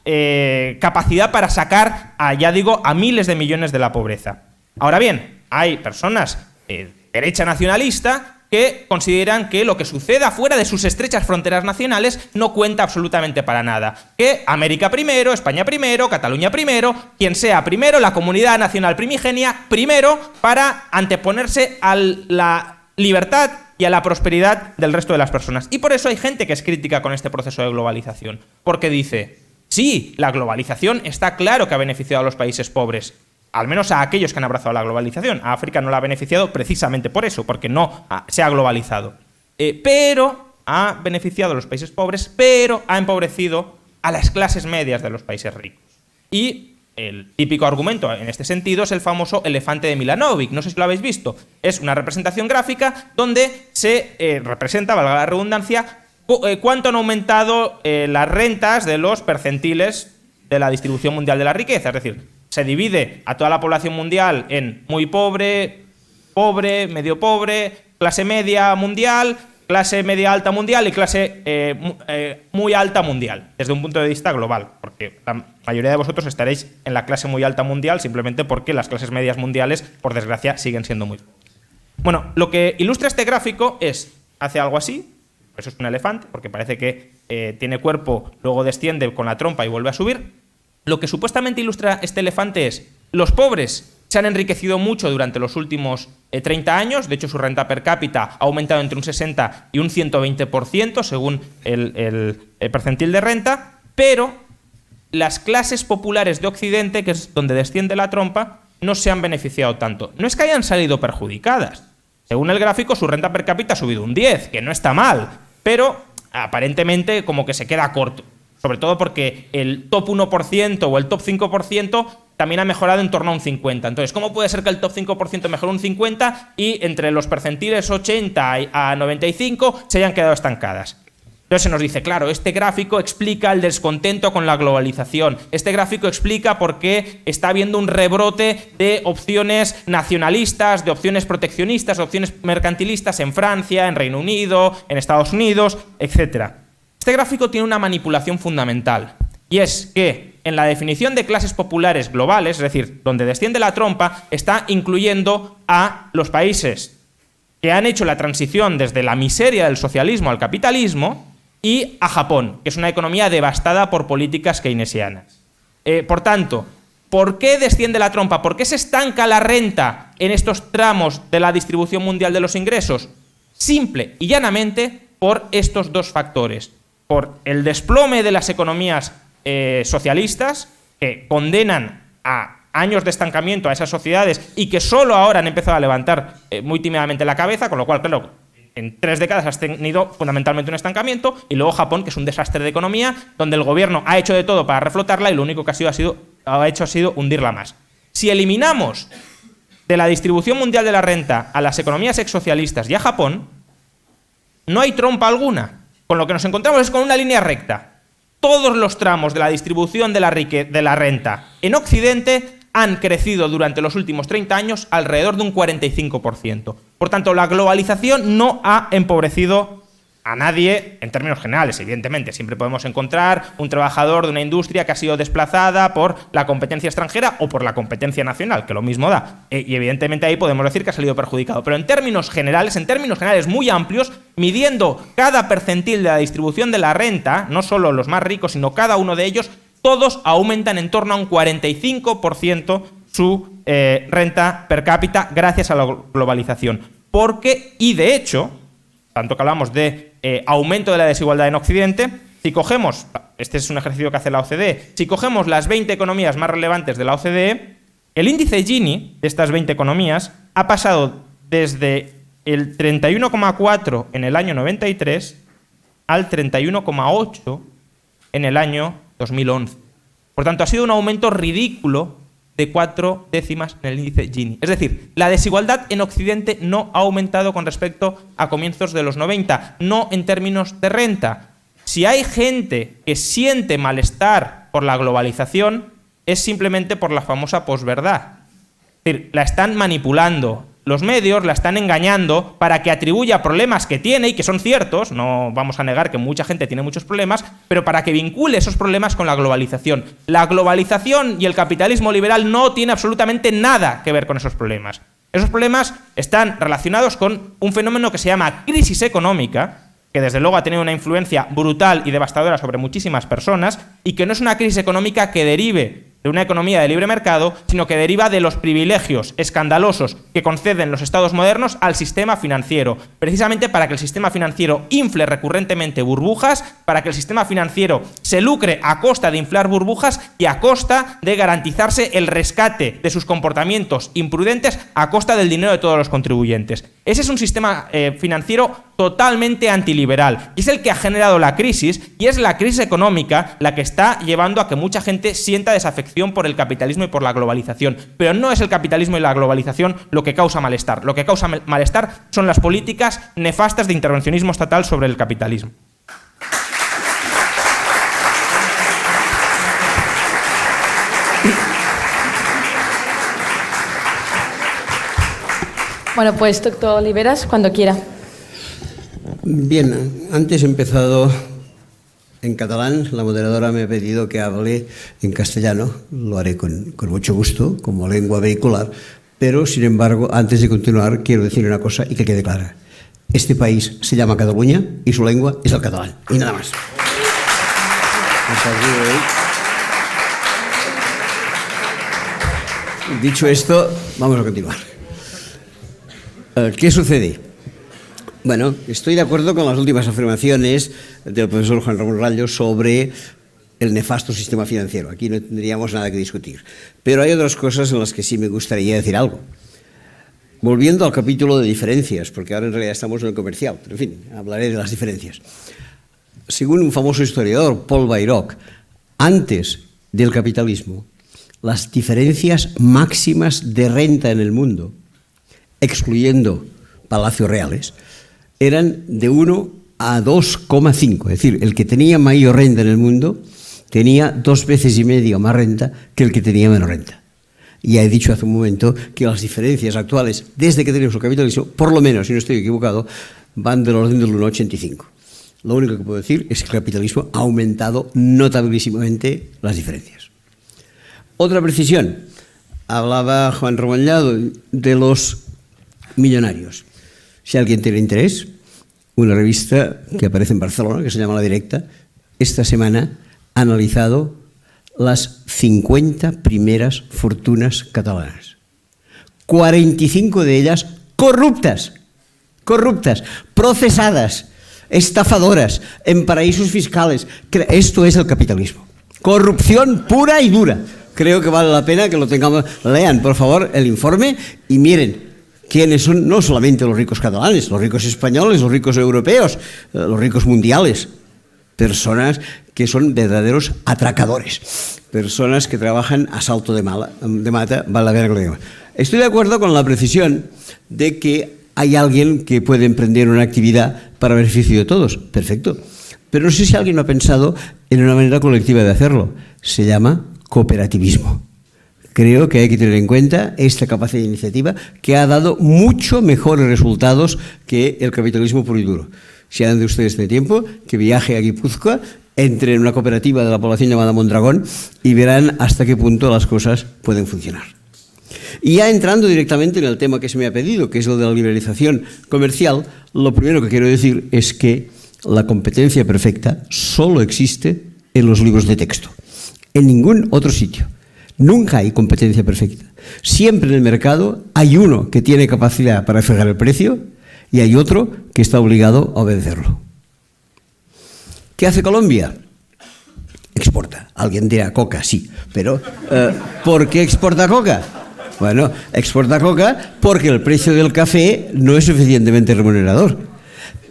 capacidad para sacar, a miles de millones de la pobreza. Ahora bien, hay personas de derecha nacionalista que consideran que lo que suceda fuera de sus estrechas fronteras nacionales no cuenta absolutamente para nada. Que América primero, España primero, Cataluña primero, quien sea primero, la comunidad nacional primigenia primero, para anteponerse a la libertad y a la prosperidad del resto de las personas. Y por eso hay gente que es crítica con este proceso de globalización. Porque dice, sí, la globalización está claro que ha beneficiado a los países pobres, al menos a aquellos que han abrazado la globalización. A África no la ha beneficiado precisamente por eso, porque no se ha globalizado. Pero ha beneficiado a los países pobres, pero ha empobrecido a las clases medias de los países ricos. Y el típico argumento en este sentido es el famoso elefante de Milanovic. No sé si lo habéis visto. Es una representación gráfica donde se representa, valga la redundancia, cuánto han aumentado las rentas de los percentiles de la distribución mundial de la riqueza. Es decir, se divide a toda la población mundial en muy pobre, pobre, medio pobre, clase media mundial, clase media alta mundial y clase muy alta mundial, desde un punto de vista global, porque la mayoría de vosotros estaréis en la clase muy alta mundial simplemente porque las clases medias mundiales, por desgracia, siguen siendo muy pobres. Bueno, lo que ilustra este gráfico hace algo así, por eso es un elefante, porque parece que tiene cuerpo, luego desciende con la trompa y vuelve a subir. Lo que supuestamente ilustra este elefante es: los pobres se han enriquecido mucho durante los últimos 30 años, de hecho su renta per cápita ha aumentado entre un 60 y un 120% según el percentil de renta, pero las clases populares de Occidente, que es donde desciende la trompa, no se han beneficiado tanto. No es que hayan salido perjudicadas. Según el gráfico, su renta per cápita ha subido un 10, que no está mal, pero aparentemente como que se queda corto. Sobre todo porque el top 1% o el top 5% también ha mejorado en torno a un 50%. Entonces, ¿cómo puede ser que el top 5% mejore un 50% y entre los percentiles 80 a 95 se hayan quedado estancadas? Entonces se nos dice, claro, este gráfico explica el descontento con la globalización. Este gráfico explica por qué está habiendo un rebrote de opciones nacionalistas, de opciones proteccionistas, de opciones mercantilistas en Francia, en Reino Unido, en Estados Unidos, etc. Este gráfico tiene una manipulación fundamental, y es que en la definición de clases populares globales, es decir, donde desciende la trompa, está incluyendo a los países que han hecho la transición desde la miseria del socialismo al capitalismo, y a Japón, que es una economía devastada por políticas keynesianas. Por tanto, ¿por qué desciende la trompa? ¿Por qué se estanca la renta en estos tramos de la distribución mundial de los ingresos? Simple y llanamente por estos dos factores. Por el desplome de las economías socialistas, que condenan a años de estancamiento a esas sociedades y que solo ahora han empezado a levantar muy tímidamente la cabeza, con lo cual, claro, en 3 décadas has tenido fundamentalmente un estancamiento, y luego Japón, que es un desastre de economía, donde el gobierno ha hecho de todo para reflotarla y lo único que ha hecho ha sido hundirla más. Si eliminamos de la distribución mundial de la renta a las economías exsocialistas y a Japón, no hay trompa alguna. Con lo que nos encontramos es con una línea recta. Todos los tramos de la distribución de la renta en Occidente han crecido durante los últimos 30 años alrededor de un 45%. Por tanto, la globalización no ha empobrecido a nadie en términos generales, evidentemente. Siempre podemos encontrar un trabajador de una industria que ha sido desplazada por la competencia extranjera o por la competencia nacional, que lo mismo da. Y evidentemente ahí podemos decir que ha salido perjudicado. Pero en términos generales muy amplios, midiendo cada percentil de la distribución de la renta, no solo los más ricos, sino cada uno de ellos, todos aumentan en torno a un 45% su renta per cápita gracias a la globalización. Y de hecho, tanto que hablamos de aumento de la desigualdad en Occidente, si cogemos, este es un ejercicio que hace la OCDE, si cogemos las 20 economías más relevantes de la OCDE, el índice Gini de estas 20 economías ha pasado desde el 31,4 en el año 93 al 31,8 en el año 2011. Por tanto, ha sido un aumento ridículo de 4 décimas en el índice Gini. Es decir, la desigualdad en Occidente no ha aumentado con respecto a comienzos de los 90, no en términos de renta. Si hay gente que siente malestar por la globalización, es simplemente por la famosa posverdad. Es decir, la están manipulando. Los medios la están engañando para que atribuya problemas que tiene y que son ciertos, no vamos a negar que mucha gente tiene muchos problemas, pero para que vincule esos problemas con la globalización. La globalización y el capitalismo liberal no tiene absolutamente nada que ver con esos problemas. Esos problemas están relacionados con un fenómeno que se llama crisis económica, que desde luego ha tenido una influencia brutal y devastadora sobre muchísimas personas, y que no es una crisis económica que derive de una economía de libre mercado, sino que deriva de los privilegios escandalosos que conceden los estados modernos al sistema financiero, precisamente para que el sistema financiero infle recurrentemente burbujas, para que el sistema financiero se lucre a costa de inflar burbujas y a costa de garantizarse el rescate de sus comportamientos imprudentes a costa del dinero de todos los contribuyentes. Ese es un sistema financiero totalmente antiliberal, y es el que ha generado la crisis, y es la crisis económica la que está llevando a que mucha gente sienta desafección por el capitalismo y por la globalización. Pero no es el capitalismo y la globalización lo que causa malestar. Lo que causa malestar son las políticas nefastas de intervencionismo estatal sobre el capitalismo. Bueno, pues doctor Oliveras, cuando quiera. Bien, antes he empezado en catalán. La moderadora me ha pedido que hable en castellano. Lo haré con mucho gusto, como lengua vehicular. Pero, sin embargo, antes de continuar, quiero decir una cosa y que quede clara. Este país se llama Cataluña y su lengua es el catalán. Y nada más. Dicho esto, vamos a continuar. ¿Qué sucede? Bueno, estoy de acuerdo con las últimas afirmaciones del profesor Juan Ramón Rallo sobre el nefasto sistema financiero. Aquí no tendríamos nada que discutir. Pero hay otras cosas en las que sí me gustaría decir algo. Volviendo al capítulo de diferencias, porque ahora en realidad estamos en el comercial, pero en fin, hablaré de las diferencias. Según un famoso historiador, Paul Bayrock, antes del capitalismo, las diferencias máximas de renta en el mundo, excluyendo palacios reales, eran de 1 a 2,5. Es decir, el que tenía mayor renta en el mundo tenía 2,5 veces más renta que el que tenía menos renta. Ya he dicho hace un momento que las diferencias actuales, desde que tenemos el capitalismo, por lo menos, si no estoy equivocado, van del orden del 1,85. Lo único que puedo decir es que el capitalismo ha aumentado notabilísimamente las diferencias. Otra precisión. Hablaba Juan Ramón Llado de los millonarios. Si alguien tiene interés, una revista que aparece en Barcelona, que se llama La Directa, esta semana ha analizado las 50 primeras fortunas catalanas. 45 de ellas corruptas, procesadas, estafadoras, en paraísos fiscales. Esto es el capitalismo. Corrupción pura y dura. Creo que vale la pena que lo tengamos. Lean, por favor, el informe y miren quiénes son no solamente los ricos catalanes, los ricos españoles, los ricos europeos, los ricos mundiales. Personas que son verdaderos atracadores, personas que trabajan a salto de mata, vale la pena que lo diga. Estoy de acuerdo con la precisión de que hay alguien que puede emprender una actividad para beneficio de todos, perfecto, pero no sé si alguien ha pensado en una manera colectiva de hacerlo, se llama cooperativismo. Creo que hay que tener en cuenta esta capacidad de iniciativa que ha dado mucho mejores resultados que el capitalismo puro y duro. Si andan de ustedes de tiempo, que viaje a Guipúzcoa, entre en una cooperativa de la población llamada Mondragón y verán hasta qué punto las cosas pueden funcionar. Y ya entrando directamente en el tema que se me ha pedido, que es lo de la liberalización comercial, lo primero que quiero decir es que la competencia perfecta solo existe en los libros de texto, en ningún otro sitio. Nunca hay competencia perfecta. Siempre en el mercado hay uno que tiene capacidad para fijar el precio y hay otro que está obligado a obedecerlo. ¿Qué hace Colombia? Exporta. Alguien dirá coca, sí, pero ¿por qué exporta coca? Bueno, exporta coca porque el precio del café no es suficientemente remunerador.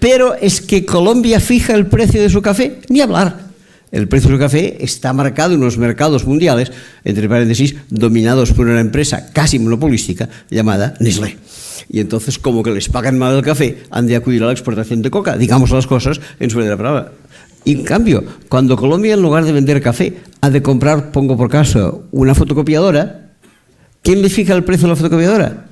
Pero es que Colombia fija el precio de su café, ni hablar. El precio del café está marcado en los mercados mundiales, entre paréntesis, dominados por una empresa casi monopolística llamada Nestlé. Y entonces, como que les pagan mal el café, han de acudir a la exportación de coca, digamos las cosas en su verdadera palabra. Y en cambio, cuando Colombia, en lugar de vender café, ha de comprar, pongo por caso, una fotocopiadora, ¿quién le fija el precio de la fotocopiadora?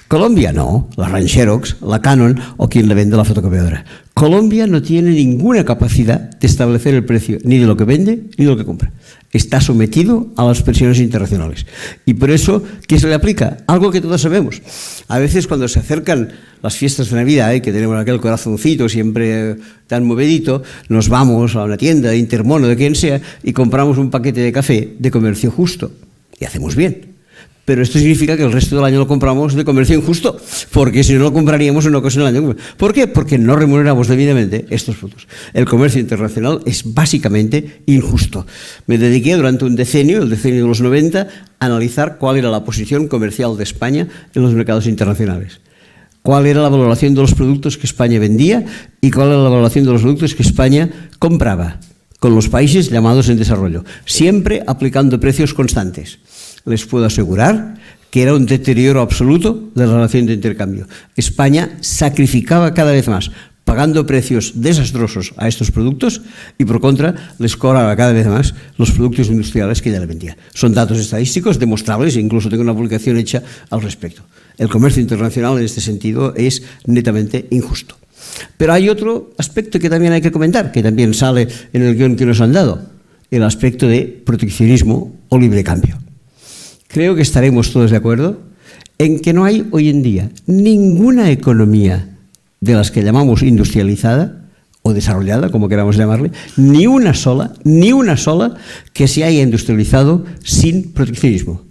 Colombia no, la Rancherox, la Canon o quien le vende la fotocopiadora. Colombia no tiene ninguna capacidad de establecer el precio ni de lo que vende ni de lo que compra. Está sometido a las presiones internacionales. Y por eso, ¿qué se le aplica? Algo que todos sabemos. A veces cuando se acercan las fiestas de Navidad, que tenemos aquel corazoncito siempre tan movedito, nos vamos a una tienda de Intermono, de quien sea, y compramos un paquete de café de comercio justo. Y hacemos bien. Pero esto significa que el resto del año lo compramos de comercio injusto, porque si no lo compraríamos en una ocasión al año. ¿Por qué? Porque no remuneramos debidamente estos frutos. El comercio internacional es básicamente injusto. Me dediqué durante un decenio, el decenio de los 90, a analizar cuál era la posición comercial de España en los mercados internacionales. Cuál era la valoración de los productos que España vendía y cuál era la valoración de los productos que España compraba con los países llamados en desarrollo, siempre aplicando precios constantes. Les puedo asegurar que era un deterioro absoluto de la relación de intercambio. España sacrificaba cada vez más, pagando precios desastrosos a estos productos y, por contra, les cobraba cada vez más los productos industriales que ya le vendía. Son datos estadísticos demostrables e incluso tengo una publicación hecha al respecto. El comercio internacional en este sentido es netamente injusto. Pero hay otro aspecto que también hay que comentar, que también sale en el guión que nos han dado, el aspecto de proteccionismo o libre cambio. Creo que estaremos todos de acuerdo en que no hay hoy en día ninguna economía de las que llamamos industrializada o desarrollada, como queramos llamarle, ni una sola que se haya industrializado sin proteccionismo.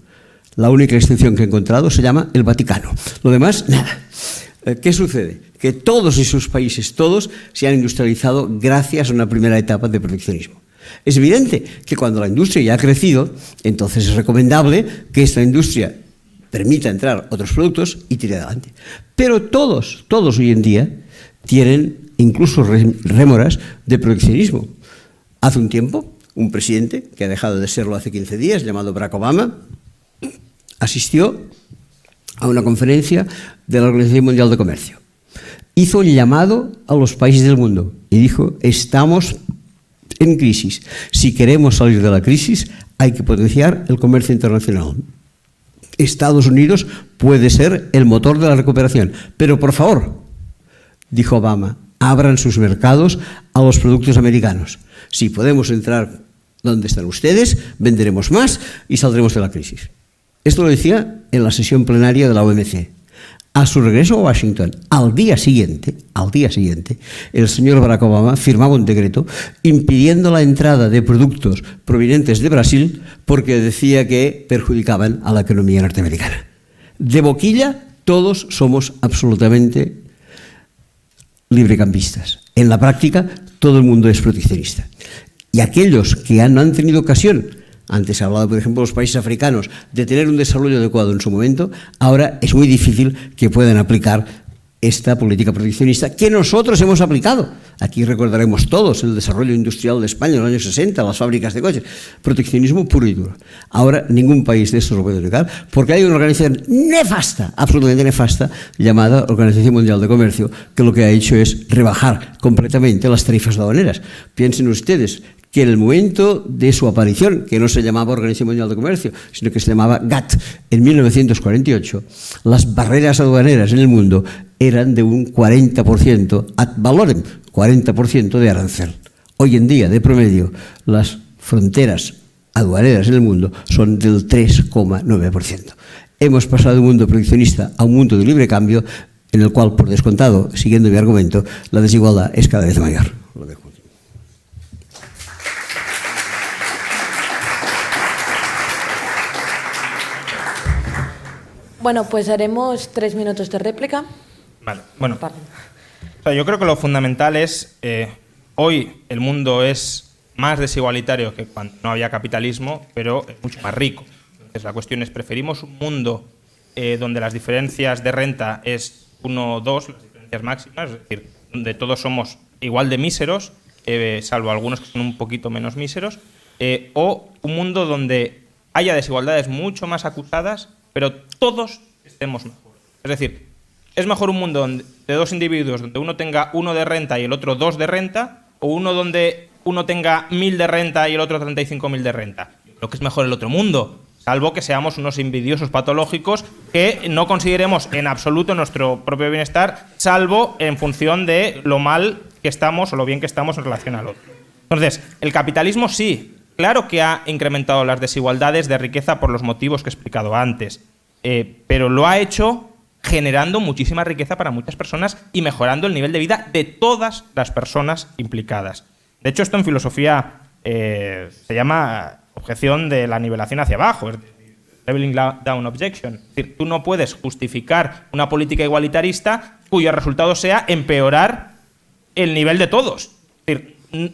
La única excepción que he encontrado se llama el Vaticano. Lo demás, nada. ¿Qué sucede? Que todos esos países, todos, se han industrializado gracias a una primera etapa de proteccionismo. Es evidente que cuando la industria ya ha crecido, entonces es recomendable que esta industria permita entrar otros productos y tire adelante. Pero todos hoy en día tienen incluso rémoras de proteccionismo. Hace un tiempo, un presidente, que ha dejado de serlo hace 15 días, llamado Barack Obama, asistió a una conferencia de la Organización Mundial de Comercio. Hizo un llamado a los países del mundo y dijo: estamos en crisis. Si queremos salir de la crisis, hay que potenciar el comercio internacional. Estados Unidos puede ser el motor de la recuperación, pero por favor, dijo Obama, abran sus mercados a los productos americanos. Si podemos entrar donde están ustedes, venderemos más y saldremos de la crisis. Esto lo decía en la sesión plenaria de la OMC. A su regreso a Washington, al día siguiente, el señor Barack Obama firmaba un decreto impidiendo la entrada de productos provenientes de Brasil porque decía que perjudicaban a la economía norteamericana. De boquilla, todos somos absolutamente librecampistas. En la práctica, todo el mundo es proteccionista. Y aquellos que no han tenido ocasión, antes se ha hablado, por ejemplo, de los países africanos, de tener un desarrollo adecuado en su momento, ahora es muy difícil que puedan aplicar esta política proteccionista que nosotros hemos aplicado. Aquí recordaremos todos el desarrollo industrial de España en los años 60, las fábricas de coches, proteccionismo puro y duro. Ahora ningún país de estos lo puede aplicar porque hay una organización nefasta, absolutamente nefasta, llamada Organización Mundial de Comercio, que lo que ha hecho es rebajar completamente las tarifas aduaneras. Piensen ustedes que en el momento de su aparición, que no se llamaba Organización Mundial de Comercio, sino que se llamaba GATT, en 1948, las barreras aduaneras en el mundo eran de un 40% ad valorem, 40% de arancel. Hoy en día, de promedio, las fronteras aduaneras en el mundo son del 3,9%. Hemos pasado de un mundo proteccionista a un mundo de libre cambio, en el cual, por descontado, siguiendo mi argumento, la desigualdad es cada vez mayor. Lo dejo. Bueno, pues haremos 3 minutos de réplica. Vale, bueno. O sea, yo creo que lo fundamental es, hoy el mundo es más desigualitario que cuando no había capitalismo, pero es mucho más rico. Entonces la cuestión es, ¿preferimos un mundo donde las diferencias de renta es 1 o 2, las diferencias máximas, es decir, donde todos somos igual de míseros, salvo algunos que son un poquito menos míseros, o un mundo donde haya desigualdades mucho más acusadas, pero todos estemos mejor? Es decir, ¿es mejor un mundo de 2 individuos donde uno tenga 1 de renta y el otro 2 de renta? ¿O uno donde uno tenga 1.000 de renta y el otro 35.000 de renta? Lo que es mejor el otro mundo, salvo que seamos unos envidiosos patológicos que no consideremos en absoluto nuestro propio bienestar, salvo en función de lo mal que estamos o lo bien que estamos en relación al otro. Entonces, el capitalismo sí, claro que ha incrementado las desigualdades de riqueza por los motivos que he explicado antes, pero lo ha hecho generando muchísima riqueza para muchas personas y mejorando el nivel de vida de todas las personas implicadas. De hecho, esto en filosofía se llama objeción de la nivelación hacia abajo, es decir, leveling down objection. Es decir, tú no puedes justificar una política igualitarista cuyo resultado sea empeorar el nivel de todos. Es decir,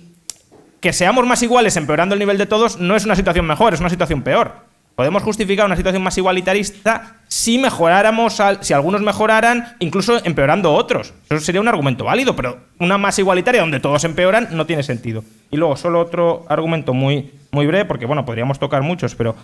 que seamos más iguales empeorando el nivel de todos no es una situación mejor, es una situación peor. Podemos justificar una situación más igualitarista si mejoráramos, si algunos mejoraran, incluso empeorando otros. Eso sería un argumento válido, pero una más igualitaria donde todos empeoran no tiene sentido. Y luego, solo otro argumento muy breve, porque bueno, podríamos tocar muchos, pero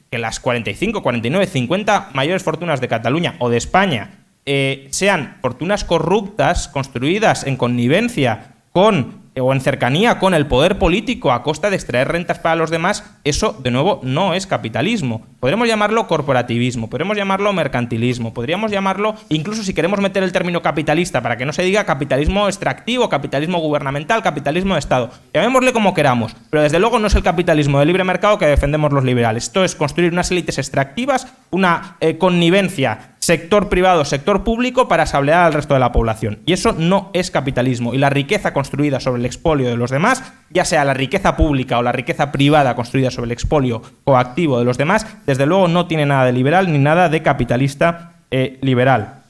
que las 45, 49, 50 mayores fortunas de Cataluña o de España sean fortunas corruptas, construidas en connivencia con o en cercanía con el poder político a costa de extraer rentas para los demás, eso, de nuevo, no es capitalismo. Podríamos llamarlo corporativismo, podríamos llamarlo mercantilismo, podríamos llamarlo, incluso si queremos meter el término capitalista para que no se diga capitalismo extractivo, capitalismo gubernamental, capitalismo de Estado. Llamémosle como queramos, pero desde luego no es el capitalismo de libre mercado que defendemos los liberales. Esto es construir unas élites extractivas, una connivencia sector privado, sector público para sablear al resto de la población. Y eso no es capitalismo. Y la riqueza construida sobre el expolio de los demás, ya sea la riqueza pública o la riqueza privada construida sobre el expolio coactivo de los demás, desde luego no tiene nada de liberal ni nada de capitalista liberal.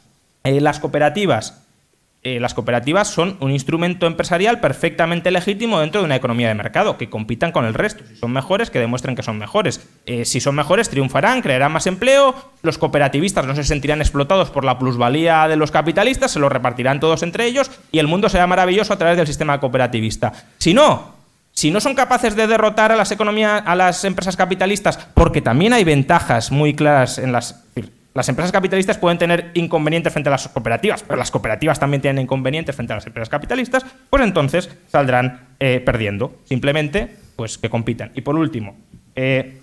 Las cooperativas las cooperativas son un instrumento empresarial perfectamente legítimo dentro de una economía de mercado, que compitan con el resto. Si son mejores, que demuestren que son mejores. Si son mejores, triunfarán, crearán más empleo, los cooperativistas no se sentirán explotados por la plusvalía de los capitalistas, se lo repartirán todos entre ellos y el mundo será maravilloso a través del sistema cooperativista. Si no son capaces de derrotar a las empresas capitalistas, porque también hay ventajas muy claras en las empresas capitalistas pueden tener inconvenientes frente a las cooperativas, pero las cooperativas también tienen inconvenientes frente a las empresas capitalistas, pues entonces saldrán perdiendo. Simplemente, pues que compitan. Y por último, el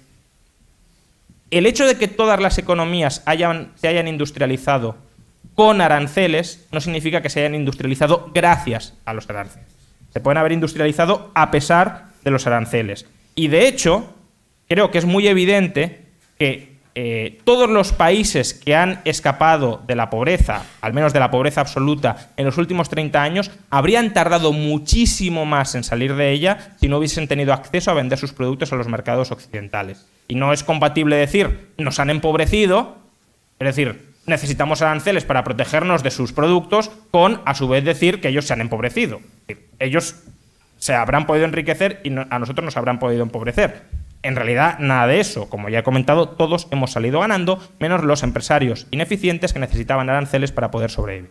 hecho de que todas las economías se hayan industrializado con aranceles no significa que se hayan industrializado gracias a los aranceles. Se pueden haber industrializado a pesar de los aranceles. Y de hecho, creo que es muy evidente que todos los países que han escapado de la pobreza, al menos de la pobreza absoluta, en los últimos 30 años, habrían tardado muchísimo más en salir de ella si no hubiesen tenido acceso a vender sus productos a los mercados occidentales. Y no es compatible decir, nos han empobrecido, es decir, necesitamos aranceles para protegernos de sus productos, con, a su vez, decir que ellos se han empobrecido. Ellos se habrán podido enriquecer y a nosotros nos habrán podido empobrecer. En realidad, nada de eso. Como ya he comentado, todos hemos salido ganando, menos los empresarios ineficientes que necesitaban aranceles para poder sobrevivir.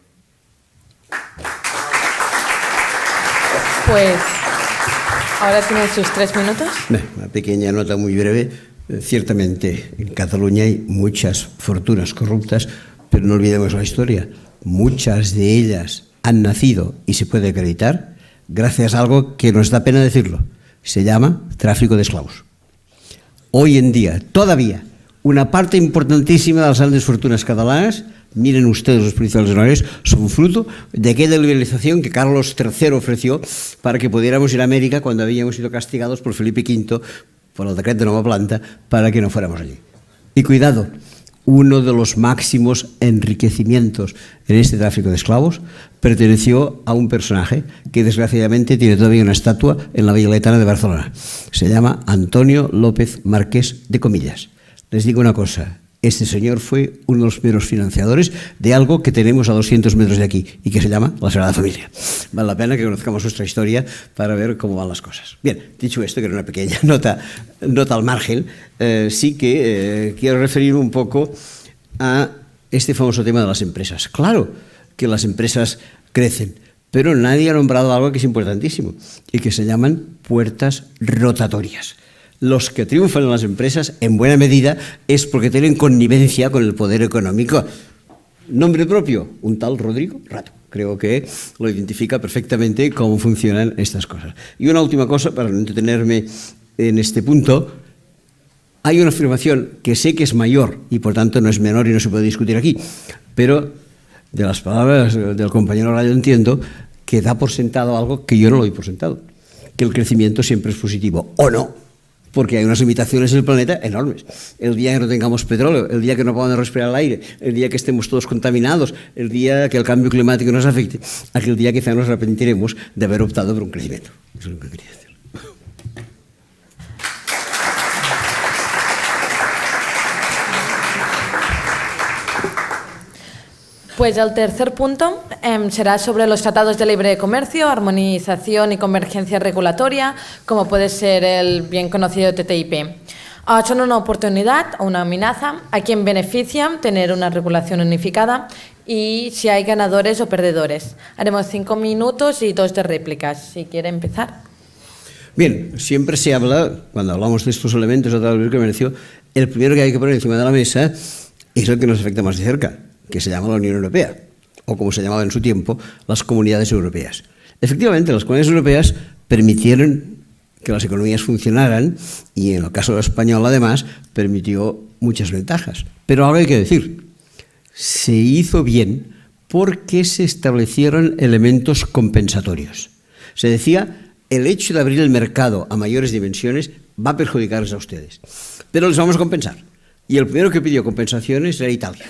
Pues ahora tienen sus 3 minutos. Una pequeña nota muy breve. Ciertamente, en Cataluña hay muchas fortunas corruptas, pero no olvidemos la historia. Muchas de ellas han nacido, y se puede acreditar, gracias a algo que nos da pena decirlo. Se llama tráfico de esclavos. Hoy en día, todavía, una parte importantísima de las grandes fortunas catalanas, miren ustedes los principales honores, son fruto de aquella liberalización que Carlos III ofreció para que pudiéramos ir a América cuando habíamos sido castigados por Felipe V por el decreto de Nova Planta para que no fuéramos allí. Y cuidado, uno de los máximos enriquecimientos en este tráfico de esclavos perteneció a un personaje que desgraciadamente tiene todavía una estatua en la Villa Laietana de Barcelona. Se llama Antonio López Marqués de Comillas. Les digo una cosa, este señor fue uno de los primeros financiadores de algo que tenemos a 200 metros de aquí y que se llama la Sagrada Familia. Vale la pena que conozcamos nuestra historia para ver cómo van las cosas. Bien, dicho esto, que era una pequeña nota al margen, sí que quiero referirme un poco a este famoso tema de las empresas. Claro que las empresas crecen, pero nadie ha nombrado algo que es importantísimo y que se llaman puertas rotatorias. Los que triunfan en las empresas, en buena medida, es porque tienen connivencia con el poder económico. Nombre propio, un tal Rodrigo Rato. Creo que lo identifica perfectamente cómo funcionan estas cosas. Y una última cosa, para no entretenerme en este punto, hay una afirmación que sé que es mayor y por tanto no es menor y no se puede discutir aquí, pero de las palabras del compañero Rayo entiendo que da por sentado algo que yo no lo doy por sentado, que el crecimiento siempre es positivo, o no. Porque hay unas limitaciones en el planeta enormes. El día que no tengamos petróleo, el día que no podamos respirar el aire, el día que estemos todos contaminados, el día que el cambio climático nos afecte, aquel día quizá nos arrepentiremos de haber optado por un crecimiento. Eso es lo que quería decir. Pues el tercer punto será sobre los tratados de libre comercio, armonización y convergencia regulatoria, como puede ser el bien conocido TTIP. Son una oportunidad o una amenaza. ¿A quién beneficia tener una regulación unificada? Y si hay ganadores o perdedores. Haremos 5 minutos y 2 de réplicas. Si quiere empezar. Bien, siempre se habla, cuando hablamos de estos elementos de tratados de libre comercio, el primero que hay que poner encima de la mesa es el que nos afecta más de cerca, que se llama la Unión Europea, o como se llamaba en su tiempo, las Comunidades Europeas. Efectivamente, las Comunidades Europeas permitieron que las economías funcionaran y, en el caso de español, además, permitió muchas ventajas. Pero ahora hay que decir, se hizo bien porque se establecieron elementos compensatorios. Se decía, el hecho de abrir el mercado a mayores dimensiones va a perjudicarles a ustedes, pero les vamos a compensar. Y el primero que pidió compensaciones era Italia.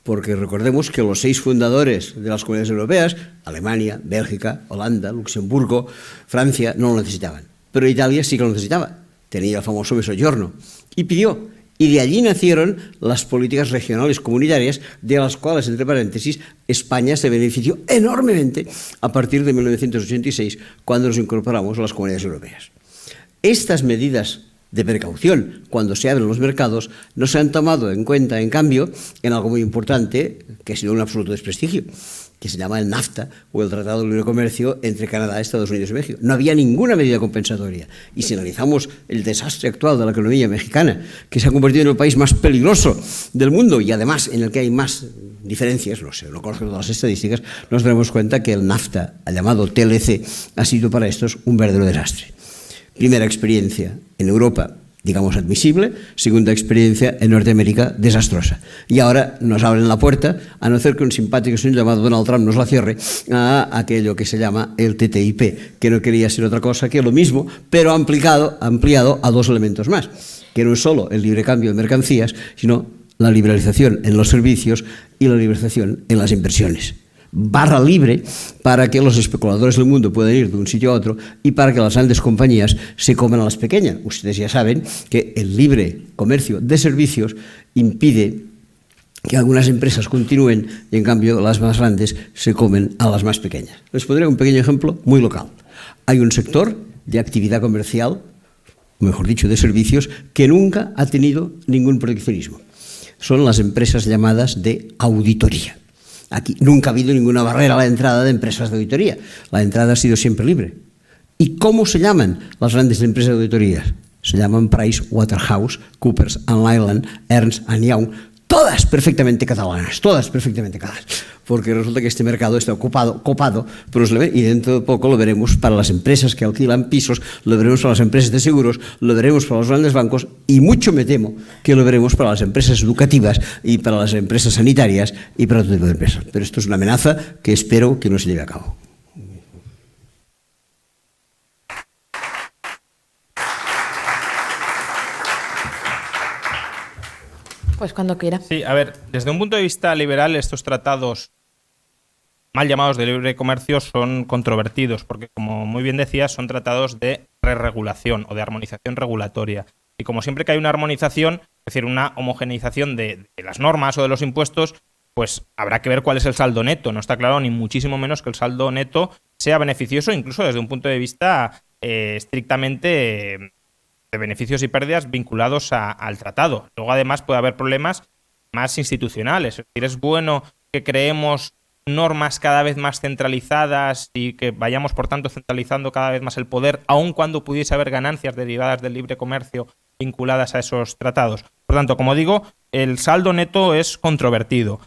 Porque recordemos que los 6 fundadores de las comunidades europeas, Alemania, Bélgica, Holanda, Luxemburgo, Francia, no lo necesitaban. Pero Italia sí que lo necesitaba. Tenía el famoso Mezzogiorno. Y pidió. Y de allí nacieron las políticas regionales comunitarias, de las cuales, entre paréntesis, España se benefició enormemente a partir de 1986, cuando nos incorporamos a las comunidades europeas. Estas medidas de precaución cuando se abren los mercados no se han tomado en cuenta, en cambio, en algo muy importante, que ha sido un absoluto desprestigio, que se llama el NAFTA, o el Tratado de Libre Comercio entre Canadá, Estados Unidos y México. No había ninguna medida compensatoria. Y si analizamos el desastre actual de la economía mexicana, que se ha convertido en el país más peligroso del mundo y además en el que hay más diferencias, no sé, no conozco todas las estadísticas, nos daremos cuenta que el NAFTA, el llamado TLC, ha sido para estos un verdadero desastre. Primera experiencia en Europa, digamos, admisible. Segunda experiencia en Norteamérica, desastrosa. Y ahora nos abren la puerta, a no ser que un simpático señor llamado Donald Trump nos la cierre, a aquello que se llama el TTIP, que no quería ser otra cosa que lo mismo, pero ampliado a dos elementos más, que no es solo el libre cambio de mercancías, sino la liberalización en los servicios y la liberalización en las inversiones. Barra libre para que los especuladores del mundo puedan ir de un sitio a otro y para que las grandes compañías se coman a las pequeñas. Ustedes ya saben que el libre comercio de servicios impide que algunas empresas continúen y en cambio las más grandes se comen a las más pequeñas. Les pondré un pequeño ejemplo muy local. Hay un sector de actividad comercial, mejor dicho, de servicios, que nunca ha tenido ningún proteccionismo. Son las empresas llamadas de auditoría. Aquí nunca ha habido ninguna barrera a la entrada de empresas de auditoría. La entrada ha sido siempre libre. ¿Y cómo se llaman las grandes empresas de auditoría? Se llaman PricewaterhouseCoopers, Lyland, Ernst & Young, todas perfectamente catalanas, porque resulta que este mercado está copado por los, y dentro de poco lo veremos para las empresas que alquilan pisos, lo veremos para las empresas de seguros, lo veremos para los grandes bancos y mucho me temo que lo veremos para las empresas educativas y para las empresas sanitarias y para todo tipo de empresas. Pero esto es una amenaza que espero que no se lleve a cabo. Pues cuando quiera. Sí, a ver, desde un punto de vista liberal, estos tratados mal llamados de libre comercio son controvertidos, porque como muy bien decías, son tratados de regulación o de armonización regulatoria. Y como siempre que hay una armonización, es decir, una homogeneización de las normas o de los impuestos, pues habrá que ver cuál es el saldo neto. No está claro ni muchísimo menos que el saldo neto sea beneficioso, incluso desde un punto de vista estrictamente de beneficios y pérdidas vinculados al tratado. Luego, además, puede haber problemas más institucionales. Es decir, es bueno que creemos normas cada vez más centralizadas y que vayamos, por tanto, centralizando cada vez más el poder, aun cuando pudiese haber ganancias derivadas del libre comercio vinculadas a esos tratados. Por tanto, como digo, el saldo neto es controvertido.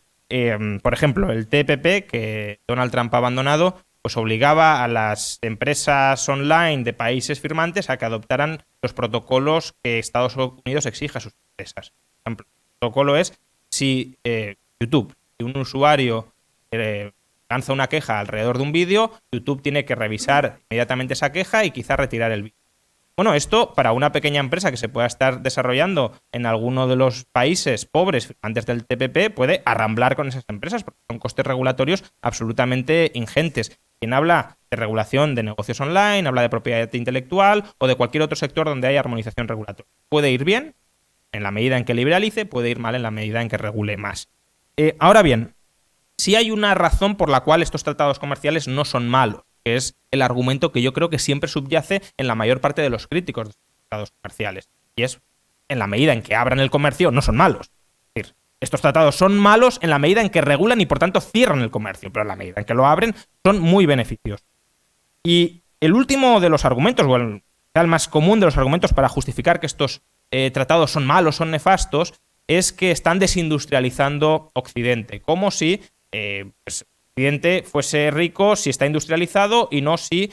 Por ejemplo, el TPP, que Donald Trump ha abandonado, pues obligaba a las empresas online de países firmantes a que adoptaran los protocolos que Estados Unidos exige a sus empresas. Por ejemplo, el protocolo es si YouTube, si un usuario lanza una queja alrededor de un vídeo, YouTube tiene que revisar inmediatamente esa queja y quizá retirar el vídeo. Bueno, esto para una pequeña empresa que se pueda estar desarrollando en alguno de los países pobres antes del TPP puede arramblar con esas empresas porque son costes regulatorios absolutamente ingentes. Quien habla de regulación de negocios online, habla de propiedad intelectual o de cualquier otro sector donde haya armonización regulatoria. Puede ir bien en la medida en que liberalice, puede ir mal en la medida en que regule más. Ahora bien, sí hay una razón por la cual estos tratados comerciales no son malos, que es el argumento que yo creo que siempre subyace en la mayor parte de los críticos de estos tratados comerciales. Y es, en la medida en que abran el comercio, no son malos. Es decir, estos tratados son malos en la medida en que regulan y por tanto cierran el comercio, pero en la medida en que lo abren son muy beneficiosos. Y el último de los argumentos, o el más común de los argumentos para justificar que estos tratados son malos, son nefastos, es que están desindustrializando Occidente, como si Occidente fuese rico si está industrializado y no si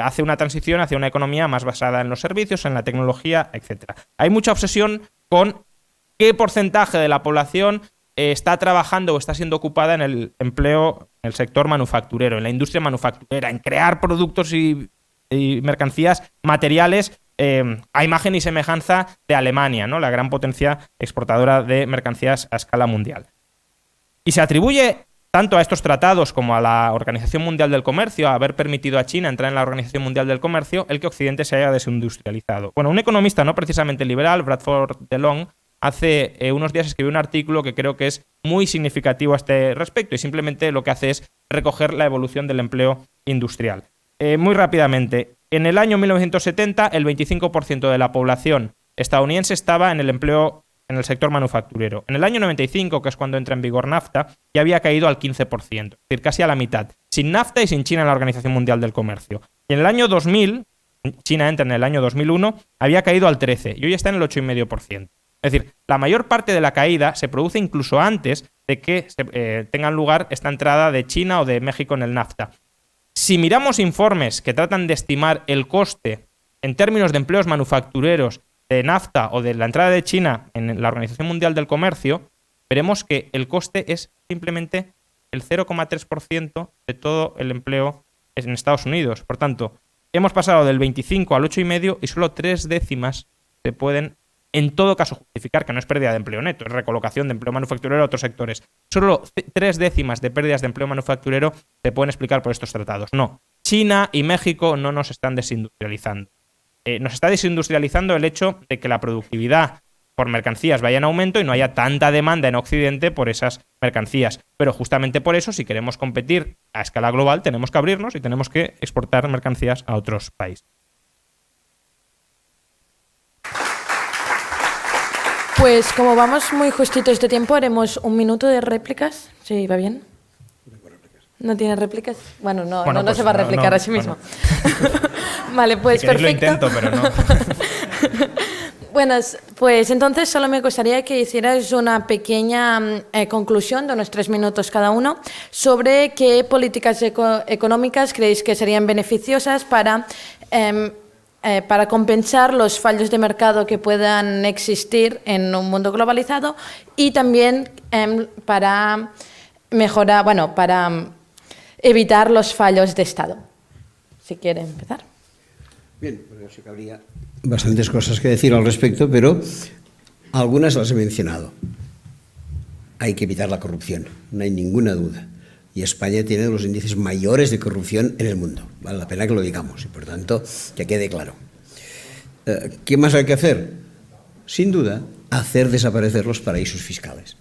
hace una transición hacia una economía más basada en los servicios, en la tecnología, etc. Hay mucha obsesión con qué porcentaje de la población está trabajando o está siendo ocupada en el empleo, en el sector manufacturero, en la industria manufacturera, en crear productos y mercancías materiales a imagen y semejanza de Alemania, ¿no? La gran potencia exportadora de mercancías a escala mundial. Y se atribuye tanto a estos tratados como a la Organización Mundial del Comercio, a haber permitido a China entrar en la Organización Mundial del Comercio, el que Occidente se haya desindustrializado. Bueno, un economista no precisamente liberal, Bradford DeLong, hace unos días escribió un artículo que creo que es muy significativo a este respecto y simplemente lo que hace es recoger la evolución del empleo industrial. Muy rápidamente, en el año 1970 el 25% de la población estadounidense estaba en el empleo en el sector manufacturero. En el año 95, que es cuando entra en vigor NAFTA, ya había caído al 15%, es decir, casi a la mitad, sin NAFTA y sin China en la Organización Mundial del Comercio. Y en el año 2000, China entra en el año 2001, había caído al 13% y hoy está en el 8,5%. Es decir, la mayor parte de la caída se produce incluso antes de que tenga lugar esta entrada de China o de México en el NAFTA. Si miramos informes que tratan de estimar el coste en términos de empleos manufactureros de NAFTA o de la entrada de China en la Organización Mundial del Comercio, veremos que el coste es simplemente el 0,3% de todo el empleo en Estados Unidos. Por tanto, hemos pasado del 25 al 8,5 y solo 3 décimas se pueden, en todo caso, justificar, que no es pérdida de empleo neto, es recolocación de empleo manufacturero a otros sectores. Solo 3 décimas de pérdidas de empleo manufacturero se pueden explicar por estos tratados. No, China y México no nos están desindustrializando. Nos está desindustrializando el hecho de que la productividad por mercancías vaya en aumento y no haya tanta demanda en Occidente por esas mercancías. Pero justamente por eso, si queremos competir a escala global, tenemos que abrirnos y tenemos que exportar mercancías a otros países. Pues como vamos muy justitos de tiempo, haremos 1 minuto de réplicas. ¿Sí, va bien? ¿No tiene réplicas? Bueno, no pues se va a replicar a sí mismo. Vale, pues si perfecto. Lo intento, pero no. Bueno, pues entonces solo me gustaría que hicieras una pequeña conclusión de unos 3 minutos cada uno sobre qué políticas económicas creéis que serían beneficiosas para compensar los fallos de mercado que puedan existir en un mundo globalizado y también para mejorar, para evitar los fallos de Estado. Si quiere empezar. Bien, porque sí que habría bastantes cosas que decir al respecto, pero algunas las he mencionado. Hay que evitar la corrupción, no hay ninguna duda. Y España tiene los índices mayores de corrupción en el mundo. Vale la pena que lo digamos y, por tanto, que quede claro. ¿Qué más hay que hacer? Sin duda, hacer desaparecer los paraísos fiscales.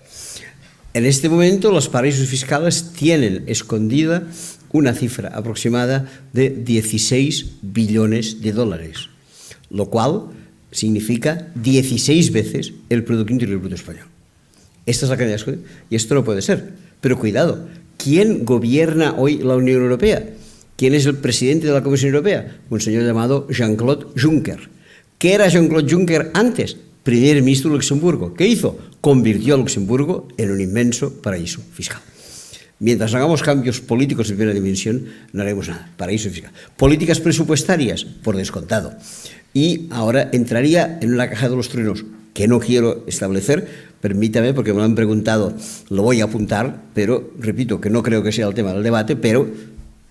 En este momento, los paraísos fiscales tienen escondida una cifra aproximada de 16 billones de dólares, lo cual significa 16 veces el Producto Interior Bruto español. Esta es la cantidad de... Y esto no puede ser. Pero cuidado, ¿quién gobierna hoy la Unión Europea? ¿Quién es el presidente de la Comisión Europea? Un señor llamado Jean-Claude Juncker. ¿Qué era Jean-Claude Juncker antes? Primer ministro de Luxemburgo. ¿Qué hizo? Convirtió a Luxemburgo en un inmenso paraíso fiscal. Mientras hagamos cambios políticos de primera dimensión, no haremos nada. Paraíso fiscal. Políticas presupuestarias, por descontado. Y ahora entraría en una caja de los truenos, que no quiero establecer, permítame, porque me lo han preguntado, lo voy a apuntar, pero repito que no creo que sea el tema del debate, pero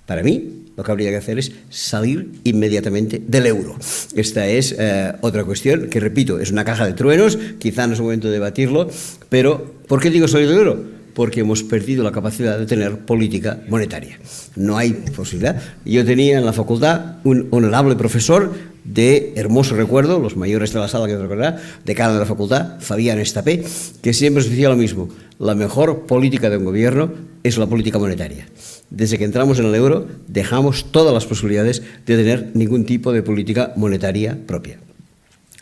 para mí lo que habría que hacer es salir inmediatamente del euro. Esta es otra cuestión que, repito, es una caja de truenos, quizá no es el momento de debatirlo, pero ¿por qué digo salir del euro? Porque hemos perdido la capacidad de tener política monetaria. No hay posibilidad. Yo tenía en la facultad un honorable profesor de hermoso recuerdo, los mayores de la sala que recordará, decano de la facultad, Fabián Estapé, que siempre nos decía lo mismo: la mejor política de un gobierno es la política monetaria. Desde que entramos en el euro, dejamos todas las posibilidades de tener ningún tipo de política monetaria propia.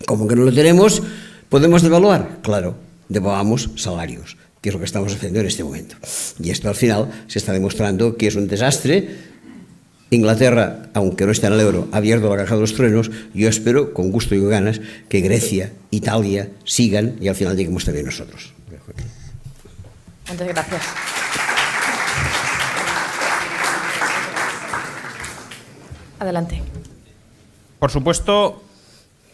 Como que no lo tenemos, ¿podemos devaluar? Claro, devaluamos salarios, que es lo que estamos haciendo en este momento. Y esto al final se está demostrando que es un desastre. Inglaterra, aunque no está en el euro, ha abierto la caja de los truenos. Yo espero, con gusto y con ganas, que Grecia, Italia sigan y al final lleguemos también nosotros. Muchas gracias. Adelante. Por supuesto,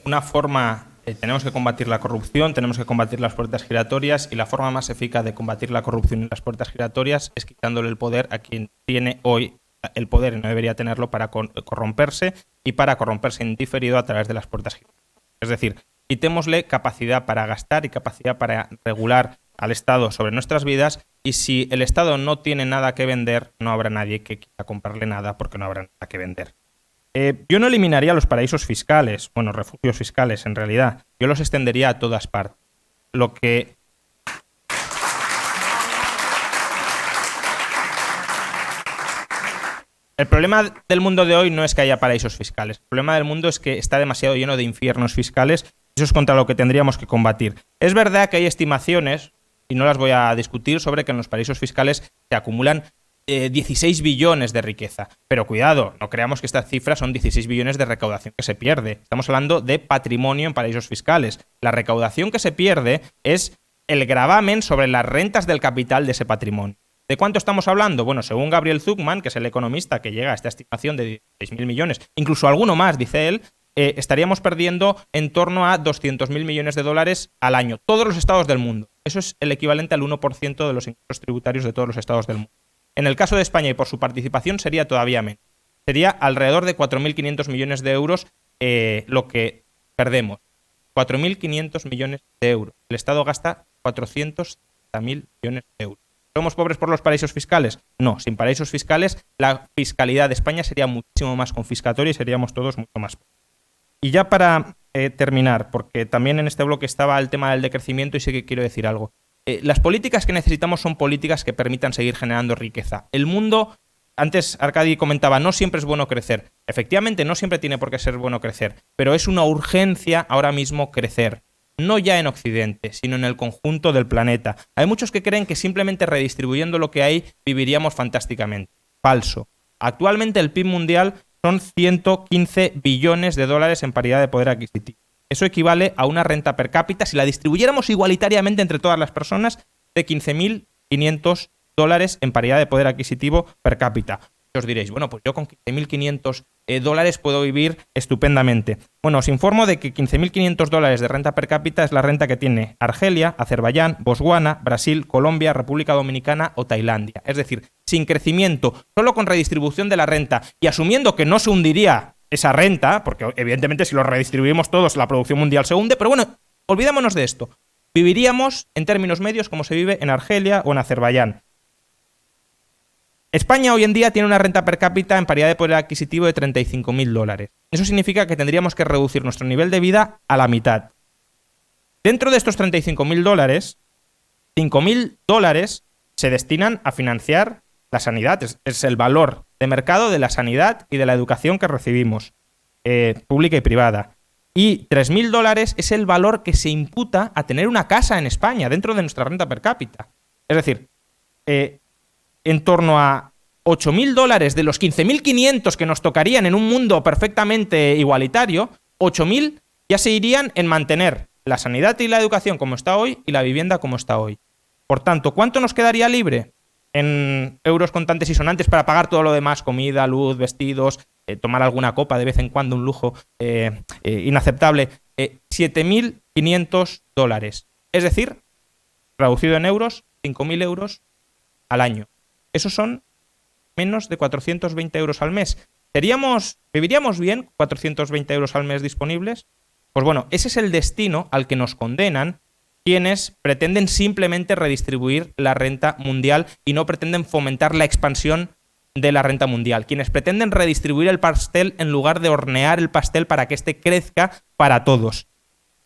una forma... tenemos que combatir la corrupción, tenemos que combatir las puertas giratorias y la forma más eficaz de combatir la corrupción y las puertas giratorias es quitándole el poder a quien tiene hoy el poder y no debería tenerlo para corromperse y para corromperse en diferido a través de las puertas giratorias. Es decir, quitémosle capacidad para gastar y capacidad para regular al Estado sobre nuestras vidas, y si el Estado no tiene nada que vender, no habrá nadie que quiera comprarle nada porque no habrá nada que vender. Yo no eliminaría los paraísos fiscales, bueno, refugios fiscales en realidad, yo los extendería a todas partes. lo que... El problema del mundo de hoy no es que haya paraísos fiscales. El problema del mundo es que está demasiado lleno de infiernos fiscales. Eso es contra lo que tendríamos que combatir. Es verdad que hay estimaciones, y no las voy a discutir, sobre que en los paraísos fiscales se acumulan 16 billones de riqueza. Pero cuidado, no creamos que estas cifras son 16 billones de recaudación que se pierde. Estamos hablando de patrimonio en paraísos fiscales. La recaudación que se pierde es el gravamen sobre las rentas del capital de ese patrimonio. ¿De cuánto estamos hablando? Bueno, según Gabriel Zuckman, que es el economista que llega a esta estimación de 16.000 millones, incluso alguno más, dice él, estaríamos perdiendo en torno a 200.000 millones de dólares al año. Todos los estados del mundo. Eso es el equivalente al 1% de los ingresos tributarios de todos los estados del mundo. En el caso de España y por su participación sería todavía menos. Sería alrededor de 4.500 millones de euros lo que perdemos. 4.500 millones de euros. El Estado gasta 400.000 millones de euros. ¿Somos pobres por los paraísos fiscales? No, sin paraísos fiscales la fiscalidad de España sería muchísimo más confiscatoria y seríamos todos mucho más pobres. Y ya para terminar, porque también en este bloque estaba el tema del decrecimiento y sí que quiero decir algo. Las políticas que necesitamos son políticas que permitan seguir generando riqueza. El mundo, antes Arkady comentaba, no siempre es bueno crecer. Efectivamente, no siempre tiene por qué ser bueno crecer, pero es una urgencia ahora mismo crecer. No ya en Occidente, sino en el conjunto del planeta. Hay muchos que creen que simplemente redistribuyendo lo que hay viviríamos fantásticamente. Falso. Actualmente el PIB mundial son 115 billones de dólares en paridad de poder adquisitivo. Eso equivale a una renta per cápita, si la distribuyéramos igualitariamente entre todas las personas, de 15.500 dólares en paridad de poder adquisitivo per cápita. Os diréis, bueno, pues yo con 15.500 dólares puedo vivir estupendamente. Bueno, os informo de que 15.500 dólares de renta per cápita es la renta que tiene Argelia, Azerbaiyán, Botswana, Brasil, Colombia, República Dominicana o Tailandia. Es decir, sin crecimiento, solo con redistribución de la renta y asumiendo que no se hundiría esa renta, porque evidentemente si lo redistribuimos todos la producción mundial se hunde, pero bueno, olvidémonos de esto. Viviríamos en términos medios como se vive en Argelia o en Azerbaiyán. España hoy en día tiene una renta per cápita en paridad de poder adquisitivo de 35.000 dólares. Eso significa que tendríamos que reducir nuestro nivel de vida a la mitad. Dentro de estos 35.000 dólares, 5.000 dólares se destinan a financiar la sanidad. Es el valor de mercado de la sanidad y de la educación que recibimos, pública y privada. Y 3.000 dólares es el valor que se imputa a tener una casa en España dentro de nuestra renta per cápita. Es decir, en torno a 8.000 dólares de los 15.500 que nos tocarían en un mundo perfectamente igualitario, 8.000 ya se irían en mantener la sanidad y la educación como está hoy y la vivienda como está hoy. Por tanto, ¿cuánto nos quedaría libre en euros contantes y sonantes para pagar todo lo demás? Comida, luz, vestidos, tomar alguna copa de vez en cuando, un lujo inaceptable. 7.500 dólares. Es decir, traducido en euros, 5.000 euros al año. Esos son menos de 420 euros al mes. ¿Viviríamos bien 420 euros al mes disponibles? Pues bueno, ese es el destino al que nos condenan quienes pretenden simplemente redistribuir la renta mundial y no pretenden fomentar la expansión de la renta mundial. Quienes pretenden redistribuir el pastel en lugar de hornear el pastel para que éste crezca para todos.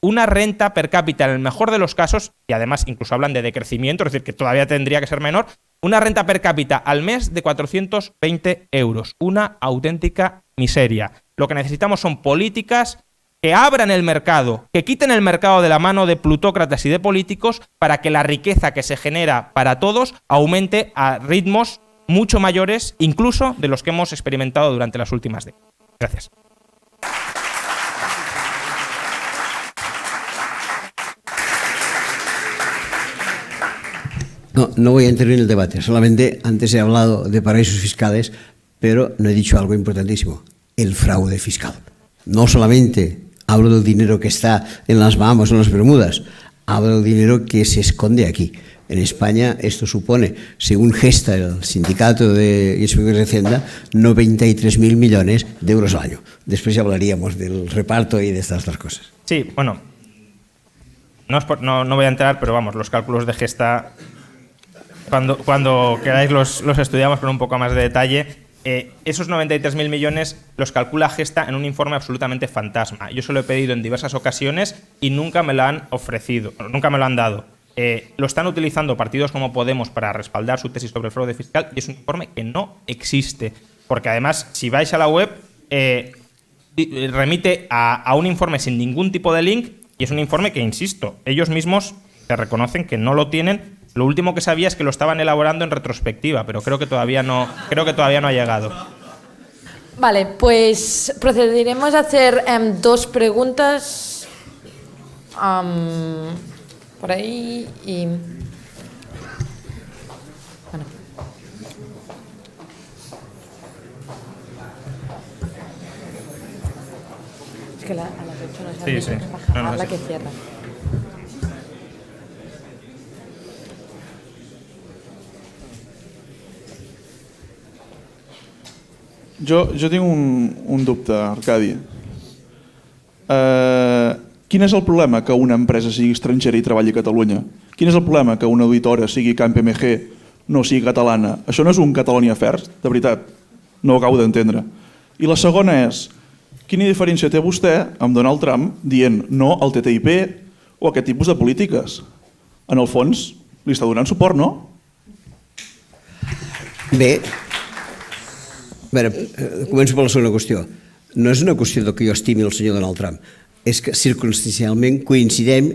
Una renta per cápita, en el mejor de los casos, y además incluso hablan de decrecimiento, es decir, que todavía tendría que ser menor, una renta per cápita al mes de 420 euros. Una auténtica miseria. Lo que necesitamos son políticas que abran el mercado, que quiten el mercado de la mano de plutócratas y de políticos para que la riqueza que se genera para todos aumente a ritmos mucho mayores, incluso de los que hemos experimentado durante las últimas décadas. Gracias. No voy a entrar en el debate, solamente antes he hablado de paraísos fiscales, pero no he dicho algo importantísimo, el fraude fiscal. No solamente hablo del dinero que está en las Bahamas o en las Bermudas, hablo del dinero que se esconde aquí. En España esto supone, según gesta el Sindicato de Inspectores de Hacienda, 93.000 millones de euros al año. Después ya hablaríamos del reparto y de estas otras cosas. Sí, bueno, no voy a entrar, pero vamos, los cálculos de gesta... Cuando queráis los estudiamos con un poco más de detalle. esos 93.000 millones los calcula Gesta en un informe absolutamente fantasma. Yo se lo he pedido en diversas ocasiones y nunca me lo han ofrecido, nunca me lo han dado. Lo están utilizando partidos como Podemos para respaldar su tesis sobre el fraude fiscal y es un informe que no existe. Porque además, si vais a la web, remite a un informe sin ningún tipo de link y es un informe que, insisto, ellos mismos te reconocen que no lo tienen. Lo último que sabía es que lo estaban elaborando en retrospectiva, pero creo que todavía no ha llegado. Vale, pues procederemos a hacer 2 preguntas por ahí y... Bueno. Es que a las 8 nos han dicho que bajar la que cierra. Jo tinc un dubte, Arcadi. Quin és el problema que una empresa sigui estrangera i treballi a Catalunya? Quin és el problema que una auditora sigui KPMG, no sigui catalana? Això no és un Catalonia Affairs, de veritat. No ho acabo d'entendre. I la segona és, quina diferència té vostè amb Donald Trump dient no al TTIP o a aquest tipus de polítiques? En el fons, li està donant suport, no? Bé, a veure, començo per la segona qüestió. No és una qüestió que jo estimi el senyor Donald Trump, és que circumstancialment coincidem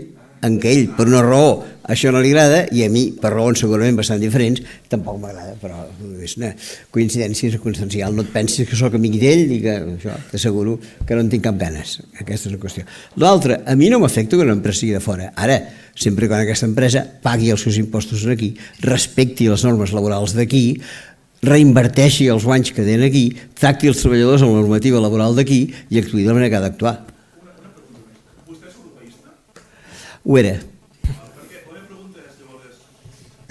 en que ell, per una raó, això no li agrada, i a mi, per raons segurament bastant diferents, tampoc m'agrada, però és una coincidència circumstancial. No et pensis que sóc amic d'ell i que això, t'asseguro que no en tinc cap ganes. Aquesta és una qüestió. L'altra, a mi no m'afecta que una empresa sigui de fora. Ara, sempre que aquesta empresa pagui els seus impostos aquí, respecti les normes laborals d'aquí, reinverteixi els guanys que tenen aquí, tracti els treballadors amb la normativa laboral d'aquí i actuï de la manera que ha d'actuar. Vostè és europeista? Ho era. Perquè la meva pregunta és, llavors,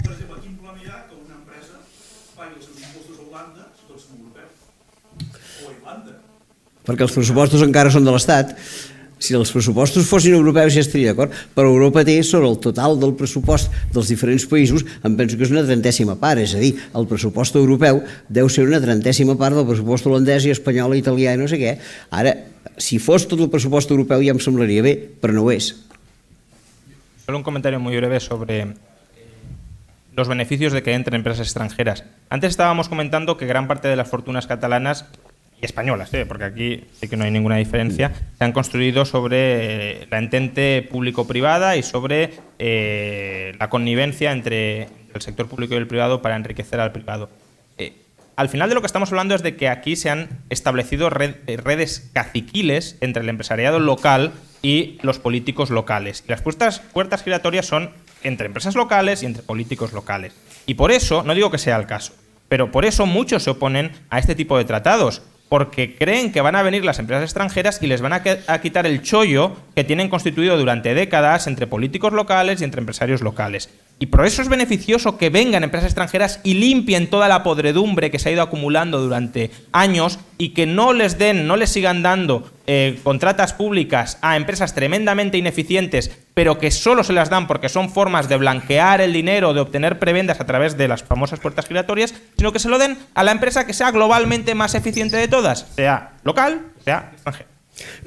per exemple, quin problema hi ha que una empresa pagui els seus impostos a Holanda si tots som europeus? O a Irlanda? Perquè els pressupostos encara són de l'Estat. Si els pressupostos fossin europeus ja estaria d'acord, però Europa té sobre el total del pressupost dels diferents països, em penso que és una 30ª part, és a dir, el pressupost europeu deu ser una 30ª part del pressupost holandès i espanyol i italià i no sé què. Ara, si fos tot el pressupost europeu ja em semblaria bé, però no ho és. Solo un comentario muy breve sobre los beneficios de que entren empresas extranjeras. Antes estábamos comentando que gran parte de las fortunas catalanas y españolas, porque aquí sí que no hay ninguna diferencia, se han construido sobre la entente público-privada y sobre la connivencia entre el sector público y el privado para enriquecer al privado. Al final de lo que estamos hablando es de que aquí se han establecido redes caciquiles entre el empresariado local y los políticos locales. Y las puertas giratorias son entre empresas locales y entre políticos locales. Y por eso, no digo que sea el caso, pero por eso muchos se oponen a este tipo de tratados, porque creen que van a venir las empresas extranjeras y les van a quitar el chollo que tienen constituido durante décadas entre políticos locales y entre empresarios locales. Y por eso es beneficioso que vengan empresas extranjeras y limpien toda la podredumbre que se ha ido acumulando durante años y que no les sigan dando contratas públicas a empresas tremendamente ineficientes, pero que solo se las dan porque son formas de blanquear el dinero, de obtener prebendas a través de las famosas puertas giratorias, sino que se lo den a la empresa que sea globalmente más eficiente de todas, sea local, sea extranjera.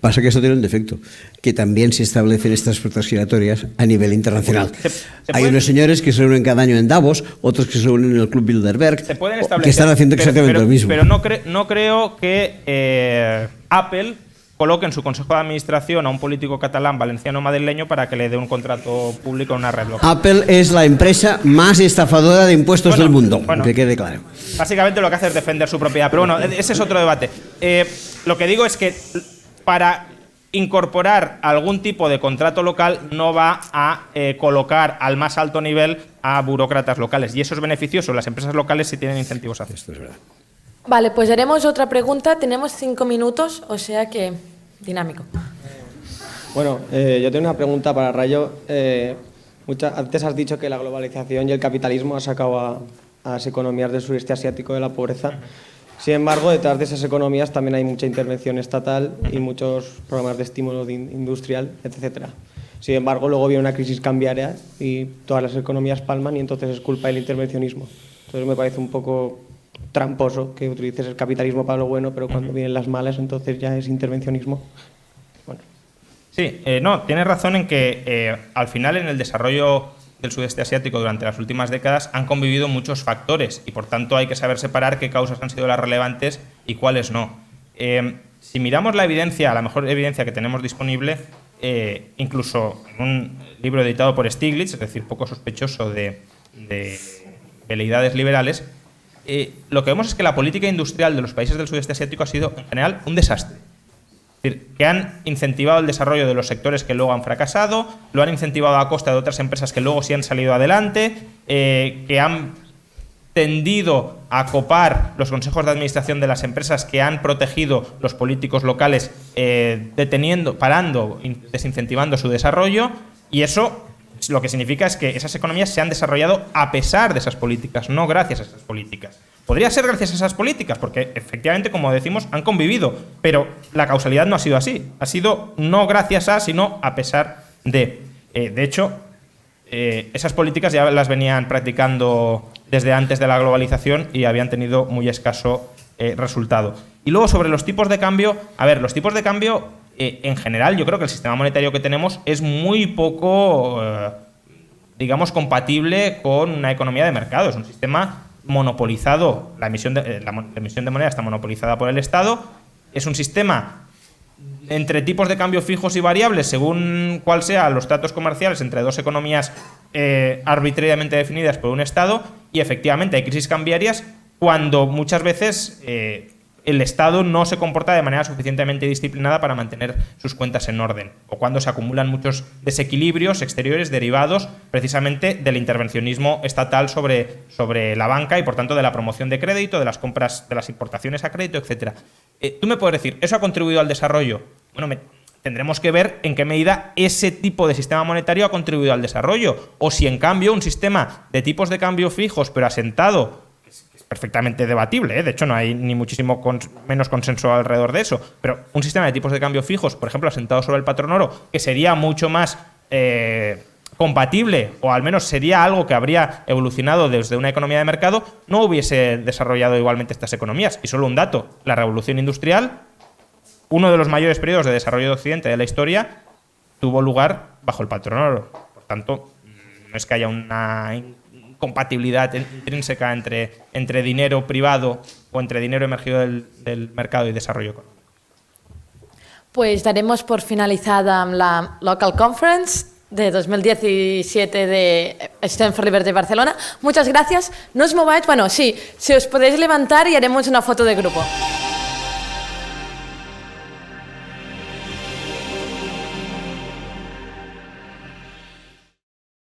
Pasa que esto tiene un defecto, que también se establecen estas puertas giratorias a nivel internacional. Hay unos señores que se reúnen cada año en Davos, otros que se reúnen en el Club Bilderberg, que están haciendo exactamente lo mismo. Pero no creo que Apple coloque en su consejo de administración a un político catalán, valenciano, madrileño para que le dé un contrato público en una red local. Apple es la empresa más estafadora de impuestos del mundo, que quede claro. Básicamente lo que hace es defender su propiedad, pero bueno, ese es otro debate. Lo que digo es que para incorporar algún tipo de contrato local no va a colocar al más alto nivel a burócratas locales, y eso es beneficioso. Las empresas locales sí tienen incentivos a hacer. Esto es verdad. Vale, pues haremos otra pregunta. Tenemos 5 minutos, o sea que dinámico. Bueno, yo tengo una pregunta para Rayo. Antes has dicho que la globalización y el capitalismo ha sacado a las economías del sureste asiático de la pobreza. Sin embargo, detrás de esas economías también hay mucha intervención estatal y muchos programas de estímulo industrial, etc. Sin embargo, luego viene una crisis cambiaria y todas las economías palman y entonces es culpa del intervencionismo. Entonces me parece un poco tramposo que utilices el capitalismo para lo bueno, pero cuando vienen las malas, entonces ya es intervencionismo. Bueno. Sí, no, tienes razón en que al final en el desarrollo del sudeste asiático durante las últimas décadas han convivido muchos factores y por tanto hay que saber separar qué causas han sido las relevantes y cuáles no. Si miramos la evidencia, la mejor evidencia que tenemos disponible, incluso en un libro editado por Stiglitz, es decir, poco sospechoso de veleidades liberales, lo que vemos es que la política industrial de los países del sudeste asiático ha sido, en general, un desastre. Es decir, que han incentivado el desarrollo de los sectores que luego han fracasado, lo han incentivado a costa de otras empresas que luego sí han salido adelante, que han tendido a copar los consejos de administración de las empresas, que han protegido los políticos locales, parando, desincentivando su desarrollo, y eso lo que significa es que esas economías se han desarrollado a pesar de esas políticas, no gracias a esas políticas. Podría ser gracias a esas políticas, porque efectivamente, como decimos, han convivido, pero la causalidad no ha sido así. Ha sido no gracias a, sino a pesar de. De hecho, esas políticas ya las venían practicando desde antes de la globalización y habían tenido muy escaso resultado. Y luego, sobre los tipos de cambio, los tipos de cambio, en general, yo creo que el sistema monetario que tenemos es muy poco, digamos, compatible con una economía de mercado. Es un sistema monopolizado, la emisión de moneda está monopolizada por el Estado, es un sistema entre tipos de cambio fijos y variables, según cuál sean los tratos comerciales entre dos economías arbitrariamente definidas por un Estado, y efectivamente hay crisis cambiarias cuando muchas veces el Estado no se comporta de manera suficientemente disciplinada para mantener sus cuentas en orden, o cuando se acumulan muchos desequilibrios exteriores derivados precisamente del intervencionismo estatal sobre la banca y por tanto de la promoción de crédito, de las compras, de las importaciones a crédito, etc. Tú me puedes decir, ¿eso ha contribuido al desarrollo? Bueno, tendremos que ver en qué medida ese tipo de sistema monetario ha contribuido al desarrollo, o si en cambio un sistema de tipos de cambio fijos pero asentado, perfectamente debatible, de hecho no hay ni muchísimo menos consenso alrededor de eso, pero un sistema de tipos de cambio fijos, por ejemplo, asentado sobre el patrón oro, que sería mucho más compatible, o al menos sería algo que habría evolucionado desde una economía de mercado, no hubiese desarrollado igualmente estas economías. Y solo un dato, la revolución industrial, uno de los mayores periodos de desarrollo de Occidente de la historia, tuvo lugar bajo el patrón oro. Por tanto, no es que haya una compatibilidad intrínseca entre dinero privado o entre dinero emergido del mercado y desarrollo económico. Pues daremos por finalizada la Local Conference de 2017 de Stanford Liberty Barcelona. Muchas gracias. No os mováis. Bueno, sí, si os podéis levantar y haremos una foto de grupo.